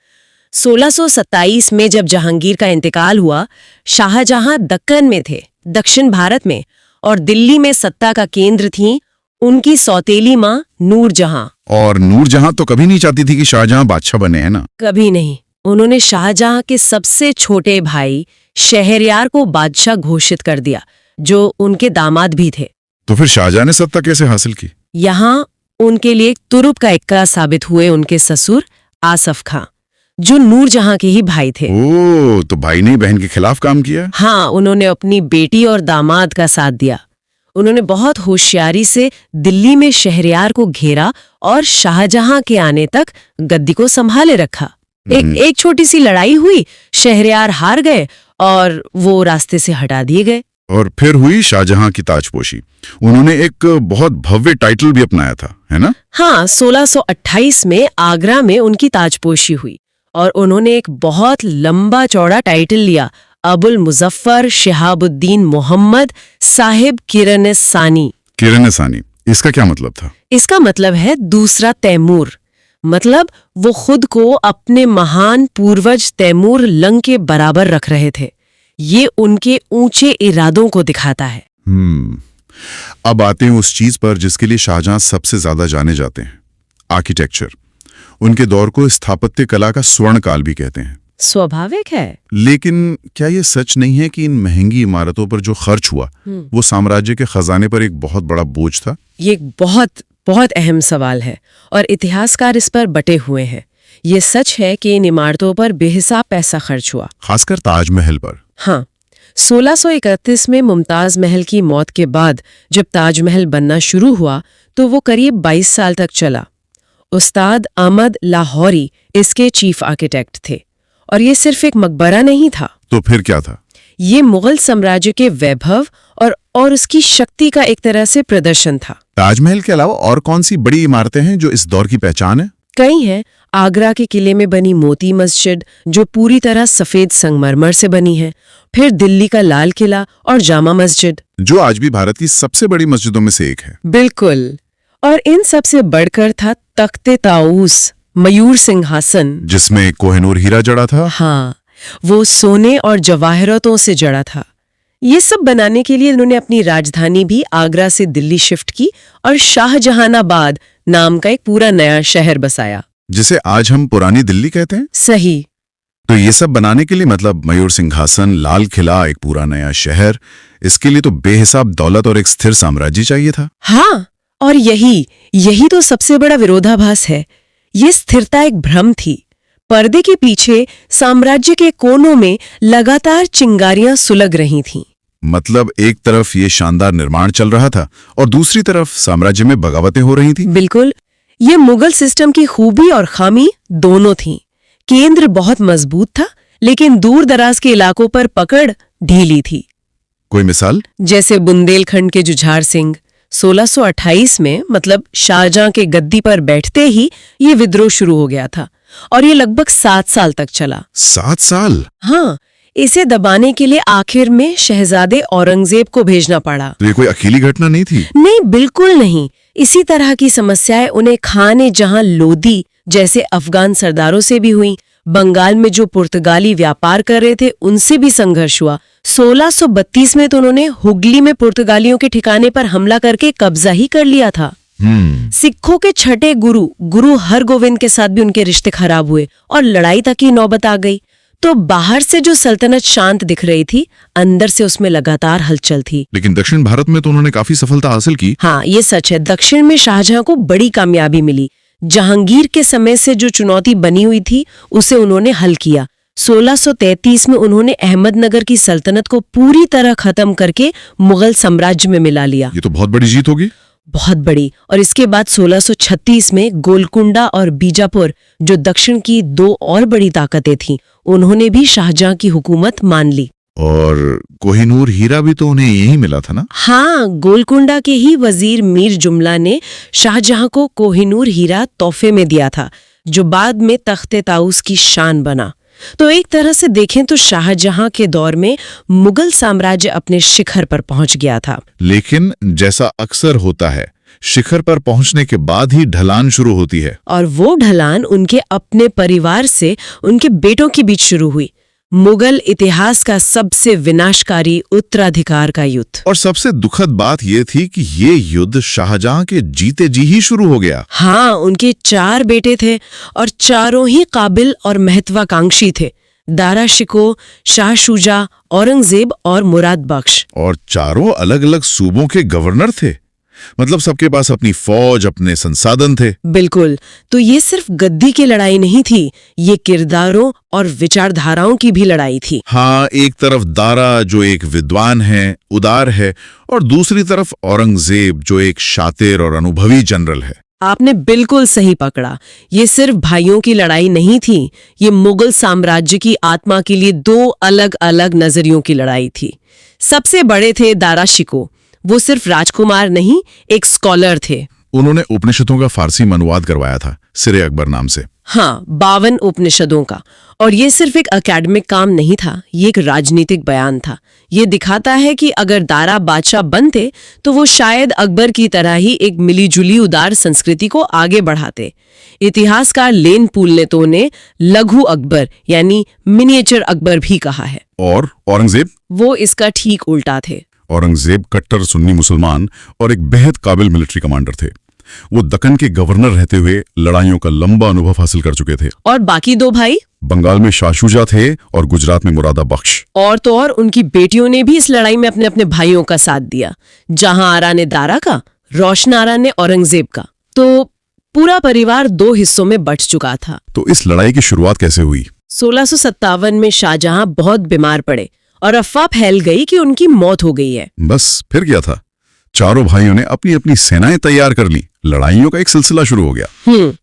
1627 में जब जहांगीर का इंतकाल हुआ, शाहजहां दक्कन में थे, दक्षिण भारत में, और दिल्ली में सत्ता का केंद्र थी उनकी सौतेली माँ नूरजहां। और नूरजहां तो कभी नहीं चाहती थी कि शाहजहां बादशाह बने, है ना? कभी नहीं। उन्होंने शाहजहां के सबसे छोटे भाई शहरयार को बादशाह घोषित कर दिया, जो उनके दामाद भी थे। तो फिर शाहजहां ने सत्ता कैसे हासिल की? यहाँ उनके लिए तुरुप का इक्का साबित हुए उनके ससुर आसफ खां, जो नूरजहां के ही भाई थे। ओ, तो भाई ने बहन के खिलाफ काम किया। हाँ, उन्होंने अपनी बेटी और दामाद का साथ दिया। उन्होंने बहुत होशियारी से दिल्ली में शहरयार को घेरा और शाहजहां के आने तक गद्दी को संभाले रखा। एक छोटी सी लड़ाई हुई, शहरयार हार गए और वो रास्ते से हटा दिए गए। और फिर हुई शाहजहां की ताजपोशी। उन्होंने एक बहुत भव्य टाइटल भी अपनाया था, है ना? हाँ, 1628 में आगरा में उनकी ताजपोशी हुई और उन्होंने एक बहुत लंबा चौड़ा टाइटल लिया, अबुल मुजफ्फर शिहाबुद्दीन मोहम्मद साहिब किरण सानी। किरण सानी, इसका क्या मतलब था? इसका मतलब है दूसरा तैमूर। मतलब वो खुद को अपने महान पूर्वज तैमूर लंग के बराबर रख रहे थे। ये उनके ऊंचे इरादों को दिखाता है। अब आते हैं उस चीज पर जिसके लिए शाहजहां सबसे ज्यादा जाने जाते हैं, आर्किटेक्चर। उनके दौर को स्थापत्य कला का स्वर्ण काल भी कहते हैं। स्वाभाविक है। लेकिन क्या ये सच नहीं है कि इन महंगी इमारतों पर जो खर्च हुआ वो साम्राज्य के खजाने पर एक बहुत बड़ा बोझ था? ये एक बहुत बहुत अहम सवाल है और इतिहासकार इस पर बटे हुए हैं। ये सच है कि इन इमारतों पर बेहिसाब पैसा खर्च हुआ, खासकर ताजमहल पर। हाँ, 1631 में मुमताज महल की मौत के बाद जब ताजमहल बनना शुरू हुआ तो वो करीब 22 साल तक चला। उस्ताद अहमद लाहौरी इसके चीफ आर्किटेक्ट थे और ये सिर्फ एक मकबरा नहीं था। तो फिर क्या था? ये मुगल साम्राज्य के वैभव और उसकी शक्ति का एक तरह से प्रदर्शन था। ताजमहल के अलावा और कौन सी बड़ी इमारतें हैं जो इस दौर की पहचान है? कई हैं। आगरा के किले में बनी मोती मस्जिद जो पूरी तरह सफेद संगमरमर से बनी है, फिर दिल्ली का लाल किला और जामा मस्जिद जो आज भी भारत की सबसे बड़ी मस्जिदों में से एक है। बिल्कुल। और इन सब से बढ़कर था तख्ते ताऊस, मयूर सिंहासन, जिसमें कोहिनूर हीरा जड़ा था। हाँ, वो सोने और जवाहरातों से जड़ा था। ये सब बनाने के लिए उन्होंने अपनी राजधानी भी आगरा से दिल्ली शिफ्ट की और शाहजहानाबाद नाम का एक पूरा नया शहर बसाया, जिसे आज हम पुरानी दिल्ली कहते हैं। सही। तो ये सब बनाने के लिए मतलब मयूर सिंहासन, लाल किला, एक पूरा नया शहर, इसके लिए तो बेहिसाब दौलत और एक स्थिर साम्राज्य चाहिए था। हाँ, और यही तो सबसे बड़ा विरोधाभास है। ये स्थिरता एक भ्रम थी। पर्दे के पीछे साम्राज्य के कोनों में लगातार चिंगारियां सुलग रही थीं। मतलब एक तरफ ये शानदार निर्माण चल रहा था और दूसरी तरफ साम्राज्य में बगावतें हो रही थीं। बिल्कुल। ये मुगल सिस्टम की खूबी और खामी दोनों थीं। केंद्र बहुत मजबूत था, लेकिन दूर दराज के इलाकों पर पकड़ ढीली थी। कोई मिसाल? जैसे बुंदेलखंड के जुझार सिंह 1628 में, मतलब शाहजहां के गद्दी पर बैठते ही ये विद्रोह शुरू हो गया था और ये लगभग 7 साल तक चला। 7 साल? हाँ, इसे दबाने के लिए आखिर में शहजादे औरंगजेब को भेजना पड़ा। तो ये कोई अकेली घटना नहीं थी? नहीं, बिल्कुल नहीं। इसी तरह की समस्याएं उन्हें खान जहां लोदी जैसे अफगान सरदारों से भी हुई। बंगाल में जो पुर्तगाली व्यापार कर रहे थे उनसे भी संघर्ष हुआ। 1632 में तो उन्होंने हुगली में पुर्तगालियों के ठिकाने पर हमला करके कब्जा ही कर लिया था। सिखों के छठे गुरु हरगोविंद के साथ भी उनके रिश्ते खराब हुए और लड़ाई तक की नौबत आ गई। तो बाहर से जो सल्तनत शांत दिख रही थी, अंदर से उसमें लगातार हलचल थी। लेकिन दक्षिण भारत में तो उन्होंने काफी सफलता हासिल की। हाँ, ये सच है। दक्षिण में शाहजहां को बड़ी कामयाबी मिली। जहांगीर के समय से जो चुनौती बनी हुई थी उसे उन्होंने हल किया। 1633 में उन्होंने अहमदनगर की सल्तनत को पूरी तरह खत्म करके मुगल साम्राज्य में मिला लिया। ये तो बहुत बड़ी जीत होगी। बहुत बड़ी। और इसके बाद 1636 में गोलकुंडा और बीजापुर, जो दक्षिण की 2 और बड़ी ताकतें थीं, उन्होंने भी शाहजहां की हुकूमत मान ली। और कोहिनूर हीरा भी तो उन्हें यही मिला था ना? हाँ, गोलकुंडा के ही वजीर मीर जुमला ने शाहजहां को कोहिनूर हीरा तोहफे में दिया था, जो बाद में तख्ते ताऊस की शान बना। तो एक तरह से देखें तो शाहजहां के दौर में मुगल साम्राज्य अपने शिखर पर पहुंच गया था। लेकिन जैसा अक्सर होता है, शिखर पर पहुंचने के बाद ही ढलान शुरू होती है। और वो ढलान उनके अपने परिवार से उनके बेटों के बीच शुरू हुई। मुगल इतिहास का सबसे विनाशकारी उत्तराधिकार का युद्ध। और सबसे दुखद बात यह थी कि ये युद्ध शाहजहां के जीते जी ही शुरू हो गया। हाँ, उनके 4 बेटे थे और चारों ही काबिल और महत्वाकांक्षी थे। दारा शिकोह, शाह शुजा, औरंगजेब और मुराद बख्श। और चारों अलग अलग सूबों के गवर्नर थे। मतलब सबके पास अपनी फौज, अपने संसाधन थे। बिल्कुल। तो ये सिर्फ गद्दी की लड़ाई नहीं थी, ये किरदारों और विचारधाराओं की भी लड़ाई थी। हाँ, एक तरफ दारा जो एक विद्वान है, उदार है, और दूसरी तरफ औरंगजेब जो एक शातिर और अनुभवी जनरल है। आपने बिल्कुल सही पकड़ा। ये सिर्फ भाइयों की लड़ाई नहीं थी, ये मुगल साम्राज्य की आत्मा के लिए 2 अलग अलग नजरियों की लड़ाई थी। सबसे बड़े थे दारा शिकोह। वो सिर्फ राजकुमार नहीं, एक स्कॉलर थे। उन्होंने उपनिषदों का फारसी में अनुवाद करवाया था, सिरे अकबर नाम से। हाँ, 52 उपनिषदों का। और ये सिर्फ एक एकेडमिक काम नहीं था, ये एक राजनीतिक बयान था। ये दिखाता है कि अगर दारा बादशाह बनते तो वो शायद अकबर की तरह ही एक मिलीजुली उदार संस्कृति को आगे बढ़ाते। इतिहासकार लेन पूल ने तो उन्हें लघु अकबर यानी मिनिएचर अकबर भी कहा है। और औरंगजेब? वो इसका ठीक उल्टा थे। औरंगजेब कट्टर सुन्नी मुसलमान और एक बेहद काबिल मिलिट्री कमांडर थे। वो दक्कन के गवर्नर रहते हुए लड़ाइयों का लंबा अनुभव हासिल कर चुके थे। और बाकी 2 भाई? बंगाल में शाह शुजा थे और गुजरात में मुरादा बख्श। और तो और उनकी बेटियों ने भी इस लड़ाई में अपने अपने भाइयों का साथ दिया। जहां आरा ने दारा का, रोशन आरा ने औरंगजेब का। तो पूरा परिवार 2 हिस्सों में बंट चुका था। तो इस लड़ाई की शुरुआत कैसे हुई? 1657 में शाहजहां बहुत बीमार पड़े और अफवाह फैल गई कि उनकी मौत हो गई है। बस फिर क्या था? चारों भाइयों ने अपनी अपनी सेनाएं तैयार कर ली लड़ाइयों का एक सिलसिला शुरू हो गया।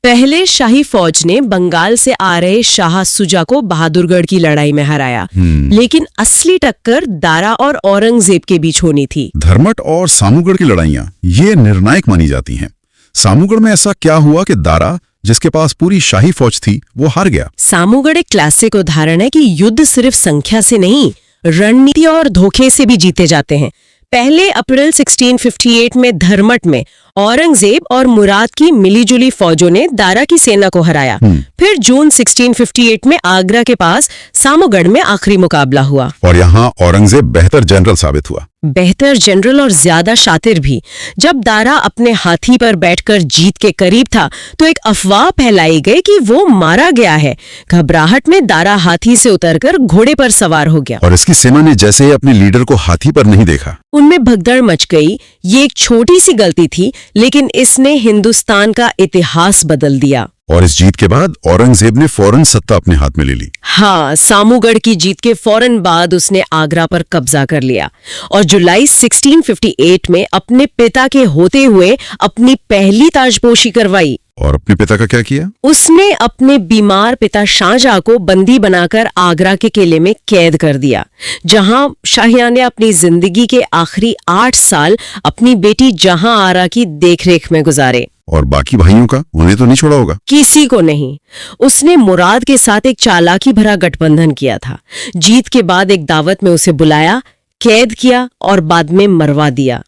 पहले शाही फौज ने बंगाल से आ रहे शाह सुजा को बहादुरगढ़ की लड़ाई में हराया, लेकिन असली टक्कर दारा और औरंगजेब के बीच होनी थी। धर्मट और सामूगढ़ की लड़ाइयां ये निर्णायक मानी जाती हैं। सामूगढ़ में ऐसा क्या हुआ कि दारा, जिसके पास पूरी शाही फौज थी, वो हार गया? सामूगढ़ एक क्लासिक उदाहरण है कि युद्ध सिर्फ संख्या से नहीं, रणनीति और धोखे से भी जीते जाते हैं। पहले अप्रैल 1658 में धर्मट में औरंगजेब और मुराद की मिलीजुली फौजों ने दारा की सेना को हराया। फिर जून 1658 में आगरा के पास सामूगढ़ में आखिरी मुकाबला हुआ और यहाँ औरंगजेब बेहतर जनरल साबित हुआ। बेहतर जनरल और ज्यादा शातिर भी। जब दारा अपने हाथी पर बैठकर जीत के करीब था तो एक अफवाह फैलाई गई कि वो मारा गया है। घबराहट में दारा हाथी से उतरकर घोड़े पर सवार हो गया और इसकी सेना ने जैसे ही अपने लीडर को हाथी पर नहीं देखा, उनमें भगदड़ मच गई। ये एक छोटी सी गलती थी, लेकिन इसने हिंदुस्तान का इतिहास बदल दिया। और इस जीत के बाद औरंगजेब ने फौरन सत्ता अपने हाथ में ले ली। हाँ, सामूगढ़ की जीत के फौरन बाद उसने आगरा पर कब्जा कर लिया और जुलाई 1658 में अपने पिता के होते हुए अपनी पहली ताजपोशी करवाई। और अपने पिता का क्या किया? उसने अपने बीमार पिता शाहजहां को बंदी बनाकर आगरा के किले में कैद कर दिया, जहां शाहजहां ने अपनी जिंदगी के आखिरी 8 साल अपनी बेटी जहां आरा की देखरेख में गुजारे। और बाकी भाइयों का? उन्हें तो नहीं छोड़ा होगा? किसी को नहीं। उसने मुराद के साथ एक चालाकी भरा गठबंधन किया था। जीत के बाद एक दावत में उसे बुलाया, कैद किया और बाद में मरवा दिया।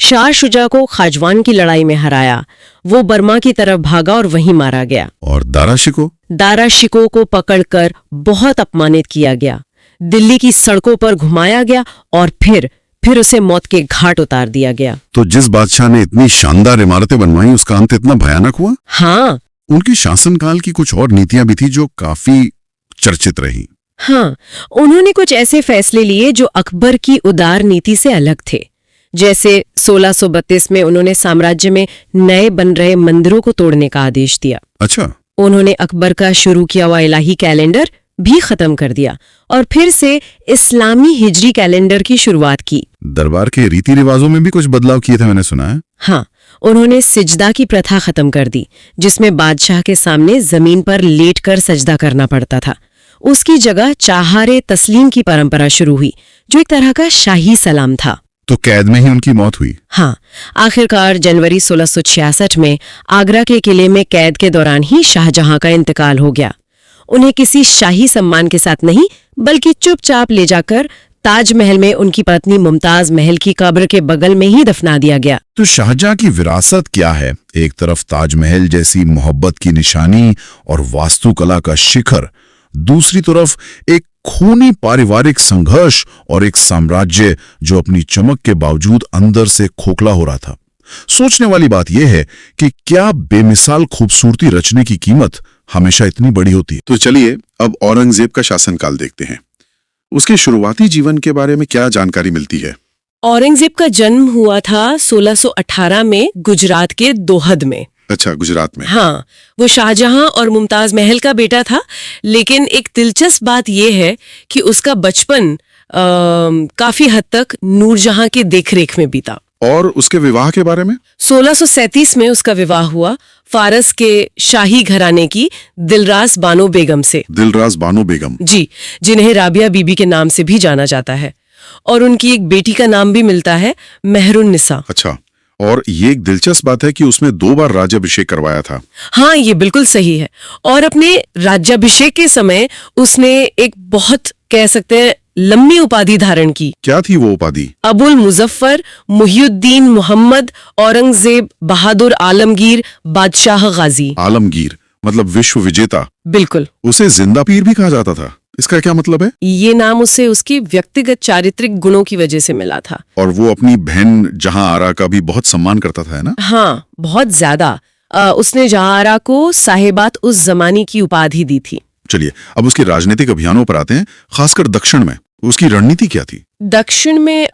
शाह शुजा को खाजवान की लड़ाई में हराया। वो बर्मा की तरफ भागा और वहीं मारा गया। और दारा शिकोह? दारा शिकोह को पकड़कर बहुत अपमानित किया गया, दिल्ली की सड़कों पर घुमाया गया और फिर उसे मौत के घाट उतार दिया गया। तो जिस बादशाह ने इतनी शानदार इमारतें बनवाई, उसका अंत इतना भयानक हुआ? हाँ। उनकी शासनकाल की कुछ और नीतियां भी थी जो काफी चर्चित रही। हाँ, उन्होंने कुछ ऐसे फैसले लिए जो अकबर की उदार नीति से अलग थे। जैसे 1632 में उन्होंने साम्राज्य में नए बन रहे मंदिरों को तोड़ने का आदेश दिया। अच्छा। उन्होंने अकबर का शुरू किया हुआ इलाही कैलेंडर भी खत्म कर दिया और फिर से इस्लामी हिजरी कैलेंडर की शुरुआत की। दरबार के रीति रिवाजों में भी कुछ बदलाव किए थे, मैंने सुना है। हाँ, उन्होंने सिजदा की प्रथा खत्म कर दी, जिसमें बादशाह के सामने जमीन पर लेटकर सजदा करना पड़ता था। उसकी जगह चाहारे तस्लीम की परंपरा शुरू हुई, जो एक तरह का शाही सलाम था। तो कैद में ही उनकी मौत हुई? हाँ, आखिरकार जनवरी 1666 में आगरा के किले में कैद के दौरान ही शाहजहां का इंतकाल हो गया। उन्हें किसी शाही सम्मान के साथ नहीं, बल्कि चुपचाप ले जाकर ताजमहल में उनकी पत्नी मुमताज महल की कब्र के बगल में ही दफना दिया गया। तो शाहजहां की विरासत क्या है? एक तरफ ताजमहल जैसी मोहब्बत की निशानी और वास्तुकला का शिखर, दूसरी तरफ एक खूनी पारिवारिक संघर्ष और एक साम्राज्य जो अपनी चमक के बावजूद अंदर से खोखला हो रहा था। सोचने वाली बात यह है कि क्या बेमिसाल खूबसूरती रचने की कीमत हमेशा इतनी बड़ी होती है? तो चलिए अब औरंगजेब का शासनकाल देखते हैं। उसके शुरुआती जीवन के बारे में क्या जानकारी मिलती है? औरंगजेब का जन्म हुआ था 1618 में गुजरात के दोहद में। अच्छा, गुजरात में। हाँ, वो शाहजहां और मुमताज महल का बेटा था, लेकिन एक दिलचस्प बात यह है कि उसका बचपन काफी हद तक नूरजहां की देखरेख में बीता। और उसके विवाह के बारे में? 1637 में उसका विवाह हुआ फारस के शाही घराने की दिलरास बानो बेगम से। दिलरास बानो बेगम? जी, जिन्हें राबिया बीबी के नाम से भी जाना जाता है। और उनकी एक बेटी का नाम भी मिलता है, मेहरुन्निसा। अच्छा, और ये एक दिलचस्प बात है कि उसने 2 बार राज्याभिषेक करवाया था। हाँ, ये बिल्कुल सही है। और अपने राज्याभिषेक के समय उसने एक बहुत, कह सकते हैं, लंबी उपाधि धारण की। क्या थी वो उपाधि? अबुल मुजफ्फर मुहियुद्दीन मोहम्मद औरंगजेब बहादुर आलमगीर बादशाह गाजी। आलमगीर मतलब विश्व विजेता? बिल्कुल। उसे जिंदा पीर भी कहा जाता था। इसका क्या मतलब है? ये नाम उसे उसकी व्यक्तिगत चारित्रिक गुणों की वजह से मिला था। और वो अपनी बहन जहां आरा का भी बहुत सम्मान करता था, है ना? हाँ, बहुत ज्यादा। उसने जहां आरा को साहिबात उस जमाने की उपाधि दी थी। चलिए अब उसके राजनीतिक अभियानों पर आते हैं, खासकर दक्षिण में। उसकी रणनीति क्या थी? दक्षिण में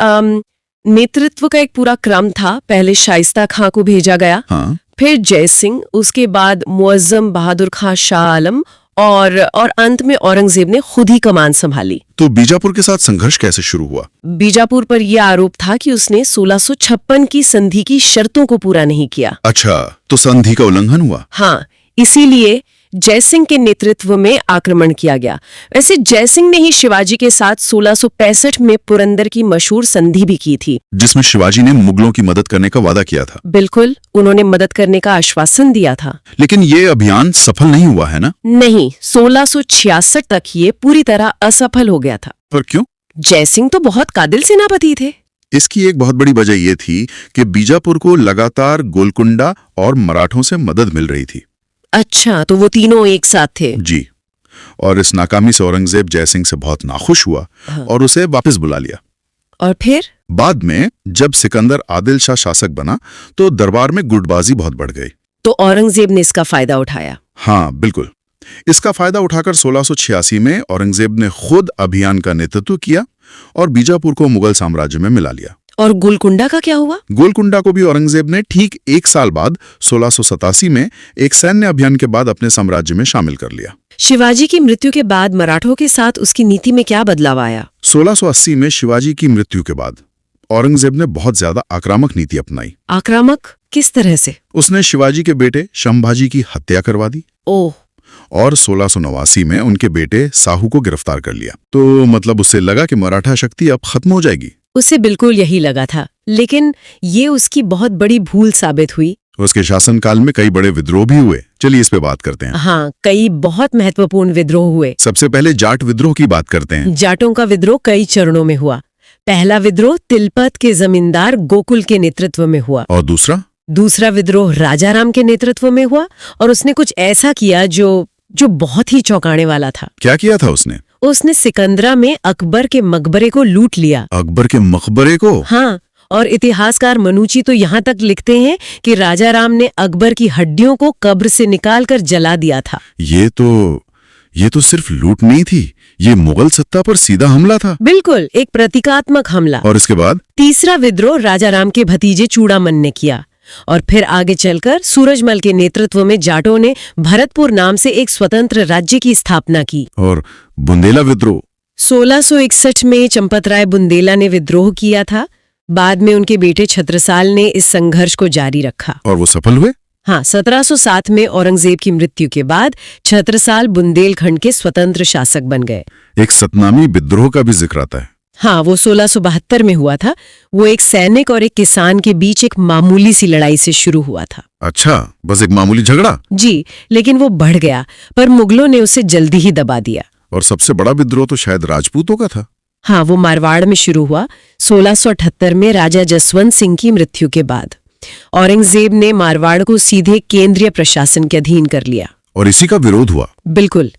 नेतृत्व का एक पूरा क्रम था। पहले शाइस्ता खां को भेजा गया, हाँ। फिर जय सिंह, उसके बाद मुअज्जम बहादुर खां शाह आलम और अंत में औरंगजेब ने खुद ही कमान संभाली। तो बीजापुर के साथ संघर्ष कैसे शुरू हुआ? बीजापुर पर यह आरोप था कि उसने 1656 की संधि की शर्तों को पूरा नहीं किया। अच्छा, तो संधि का उल्लंघन हुआ। हाँ, इसीलिए जयसिंह के नेतृत्व में आक्रमण किया गया। वैसे जयसिंह ने ही शिवाजी के साथ 1665 में पुरंदर की मशहूर संधि भी की थी, जिसमें शिवाजी ने मुगलों की मदद करने का वादा किया था। बिल्कुल, उन्होंने मदद करने का आश्वासन दिया था। लेकिन ये अभियान सफल नहीं हुआ है ना? नहीं, 1666 तक ये पूरी तरह असफल हो गया था। पर क्यों? जयसिंह तो बहुत काबिल सेनापति थे। इसकी एक बहुत बड़ी वजह यह थी कि बीजापुर को लगातार गोलकुंडा और मराठों से मदद मिल रही थी। अच्छा, तो वो तीनों एक साथ थे। जी, और इस नाकामी से औरंगजेब जयसिंह से बहुत नाखुश हुआ और उसे वापस बुला लिया। और फिर बाद में जब सिकंदर आदिल शाह शासक बना तो दरबार में गुटबाजी बहुत बढ़ गई। तो औरंगजेब ने इसका फायदा उठाया। हाँ, बिल्कुल। इसका फायदा उठाकर 1686 में औरंगजेब ने खुद अभियान का नेतृत्व किया और बीजापुर को मुगल साम्राज्य में मिला लिया। और गोलकुंडा का क्या हुआ? गोलकुंडा को भी औरंगजेब ने ठीक 1 साल बाद 1687 में एक सैन्य अभियान के बाद अपने साम्राज्य में शामिल कर लिया। शिवाजी की मृत्यु के बाद मराठों के साथ उसकी नीति में क्या बदलाव आया? 1680 में शिवाजी की मृत्यु के बाद औरंगजेब ने बहुत ज्यादा आक्रामक नीति अपनाई। आक्रामक किस तरह से? उसने शिवाजी के बेटे शंभाजी की हत्या करवा दी। ओह, और 1689 में उनके बेटे साहू को गिरफ्तार कर लिया। तो मतलब उससे लगा कि मराठा शक्ति अब खत्म हो जाएगी। उसे बिल्कुल यही लगा था, लेकिन ये उसकी बहुत बड़ी भूल साबित हुई। उसके शासनकाल में कई बड़े विद्रोह भी हुए। चलिए इस पे बात करते हैं। हाँ, कई बहुत महत्वपूर्ण विद्रोह हुए। सबसे पहले जाट विद्रोह की बात करते हैं। जाटों का विद्रोह कई चरणों में हुआ। पहला विद्रोह तिलपत के जमींदार गोकुल के नेतृत्व में हुआ। और दूसरा विद्रोह राजाराम के नेतृत्व में हुआ, और उसने कुछ ऐसा किया जो बहुत ही चौंकाने वाला था। क्या किया था उसने? उसने सिकंदरा में अकबर के मकबरे को लूट लिया। अकबर के मकबरे को? हाँ, और इतिहासकार मनुची तो यहाँ तक लिखते हैं कि राजाराम ने अकबर की हड्डियों को कब्र से निकालकर जला दिया था। ये तो सिर्फ लूट नहीं थी, ये मुगल सत्ता पर सीधा हमला था। बिल्कुल, एक प्रतीकात्मक हमला। और इसके बाद तीसरा विद्रोह राजाराम के भतीजे चूड़ामन ने किया, और फिर आगे चलकर सूरजमल के नेतृत्व में जाटों ने भरतपुर नाम से एक स्वतंत्र राज्य की स्थापना की। और बुंदेला विद्रोह 1661 में चंपतराय बुंदेला ने विद्रोह किया था। बाद में उनके बेटे छत्रसाल ने इस संघर्ष को जारी रखा। और वो सफल हुए? हाँ, 1707 में औरंगजेब की मृत्यु के बाद छत्रसाल बुंदेलखंड के स्वतंत्र शासक बन गए। एक सतनामी विद्रोह का भी जिक्र आता है। हाँ, वो 1672 में हुआ था। वो एक सैनिक और एक किसान के बीच एक मामूली सी लड़ाई से शुरू हुआ था। अच्छा, बस एक मामूली झगड़ा? जी, लेकिन वो बढ़ गया, पर मुगलों ने उसे जल्दी ही दबा दिया। और सबसे बड़ा विद्रोह तो शायद राजपूतों का था। हाँ, वो मारवाड़ में शुरू हुआ 1678 में राजा जसवंत सिंह की मृत्यु के बाद। औरंगजेब ने मारवाड़ को सीधे केंद्रीय प्रशासन के अधीन कर लिया। और इसी का विरोध हुआ? बिल्कुल।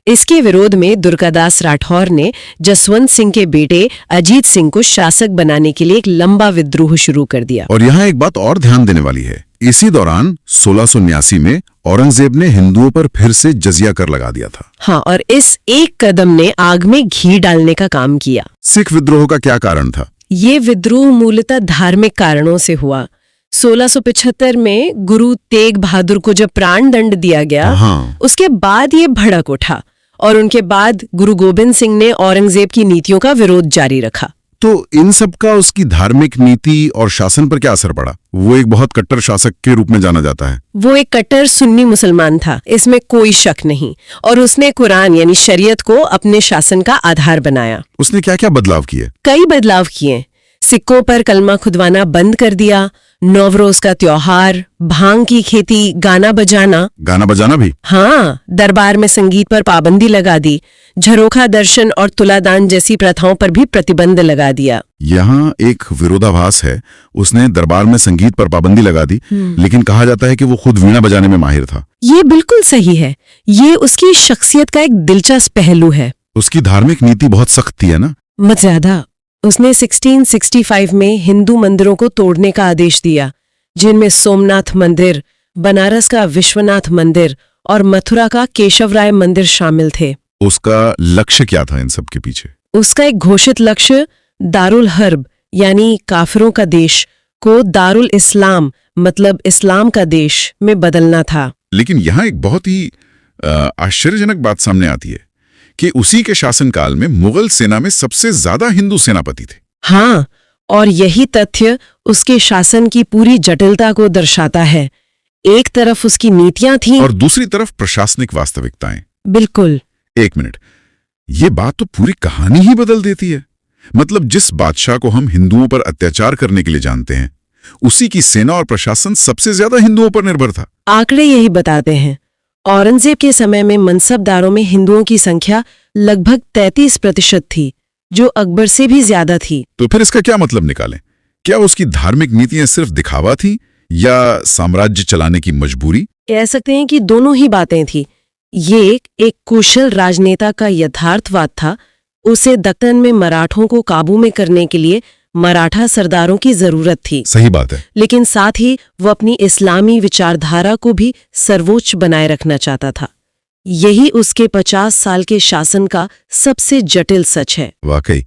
इसके विरोध में दुर्गादास राठौर ने जसवंत सिंह के बेटे अजीत सिंह को शासक बनाने के लिए एक लंबा विद्रोह शुरू कर दिया। और यहाँ एक बात और ध्यान देने वाली है। इसी दौरान 1689 में औरंगजेब ने हिंदुओं पर फिर से जजिया कर लगा दिया था। हाँ, और इस एक कदम ने आग में घी डालने का काम किया। सिख विद्रोह का क्या कारण था? ये विद्रोह मूलतः धार्मिक कारणों से हुआ। 1675 में गुरु तेग बहादुर को जब प्राण दंड दिया गया, हाँ। उसके बाद ये भड़क उठा, और उनके बाद गुरु गोबिंद सिंह ने औरंगजेब की नीतियों का विरोध जारी रखा। तो इन सब का उसकी धार्मिक नीति और शासन पर क्या असर पड़ा? वो एक बहुत कट्टर शासक के रूप में जाना जाता है। वो एक कट्टर सुन्नी मुसलमान था, इसमें कोई शक नहीं, और उसने कुरान यानी शरीयत को अपने शासन का आधार बनाया। उसने क्या क्या बदलाव किए? कई बदलाव किए। सिक्कों पर कलमा खुदवाना बंद कर दिया, नवरोज का त्योहार, भांग की खेती, गाना बजाना भी। हाँ, दरबार में संगीत पर पाबंदी लगा दी। झरोखा दर्शन और तुलादान जैसी प्रथाओं पर भी प्रतिबंध लगा दिया। यहाँ एक विरोधाभास है। उसने दरबार में संगीत पर पाबंदी लगा दी, लेकिन कहा जाता है कि वो खुद वीणा बजाने में माहिर था। ये बिल्कुल सही है। ये उसकी शख्सियत का एक दिलचस्प पहलू है। उसकी धार्मिक नीति बहुत सख्त थी, है ना? मत ज्यादा। उसने 1665 में हिंदू मंदिरों को तोड़ने का आदेश दिया, जिनमें सोमनाथ मंदिर, बनारस का विश्वनाथ मंदिर और मथुरा का केशवराय मंदिर शामिल थे। उसका लक्ष्य क्या था इन सब के पीछे? उसका एक घोषित लक्ष्य दारुल हर्ब यानी काफिरों का देश को दारुल इस्लाम मतलब इस्लाम का देश में बदलना था। लेकिन यहाँ एक बहुत ही आश्चर्यजनक बात सामने आती है कि उसी के शासनकाल में मुगल सेना में सबसे ज्यादा हिंदू सेनापति थे। हाँ, और यही तथ्य उसके शासन की पूरी जटिलता को दर्शाता है। एक तरफ उसकी नीतियां थीं और दूसरी तरफ प्रशासनिक वास्तविकताएं। बिल्कुल। एक मिनट, ये बात तो पूरी कहानी ही बदल देती है। मतलब जिस बादशाह को हम हिंदुओं पर अत्याचार करने के लिए जानते हैं, उसी की सेना और प्रशासन सबसे ज्यादा हिंदुओं पर निर्भर था। आंकड़े यही बताते हैं। औरंगजेब के समय में मनसबदारों में हिंदुओं की संख्या लगभग 33% थी, जो अकबर से भी ज्यादा थी। तो फिर इसका क्या मतलब निकालें? क्या उसकी धार्मिक नीतियां सिर्फ दिखावा थी या साम्राज्य चलाने की मजबूरी? कह सकते हैं कि दोनों ही बातें थी। ये एक कुशल राजनेता का यथार्थवाद था। उसे दक्कन में मराठों को काबू में करने के लिए मराठा सरदारों की जरूरत थी। सही बात है। लेकिन साथ ही वो अपनी इस्लामी विचारधारा को भी सर्वोच्च बनाए रखना चाहता था। यही उसके 50 साल के शासन का सबसे जटिल सच है। वाकई।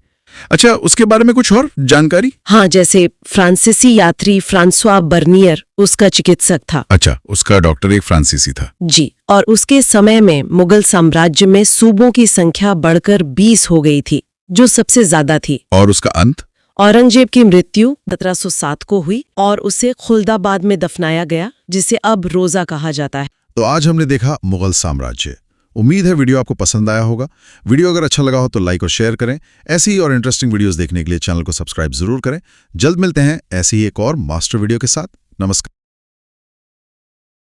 अच्छा, उसके बारे में कुछ और जानकारी? हाँ, जैसे फ्रांसीसी यात्री फ्रांसवा बर्नियर उसका चिकित्सक था। अच्छा, उसका डॉक्टर एक फ्रांसीसी था। जी, और उसके समय में मुगल साम्राज्य में सूबों की संख्या बढ़कर 20 हो गई थी, जो सबसे ज्यादा थी। और उसका अंत? औरंगजेब की मृत्यु 1707 को हुई और उसे खुल्दाबाद में दफनाया गया, जिसे अब रोजा कहा जाता है। तो आज हमने देखा मुगल साम्राज्य। उम्मीद है वीडियो आपको पसंद आया होगा। वीडियो अगर अच्छा लगा हो तो लाइक और शेयर करें। ऐसी ही और इंटरेस्टिंग वीडियोस देखने के लिए चैनल को सब्सक्राइब जरूर करें। जल्द मिलते हैं ऐसी ही एक और मास्टर वीडियो के साथ। नमस्कार।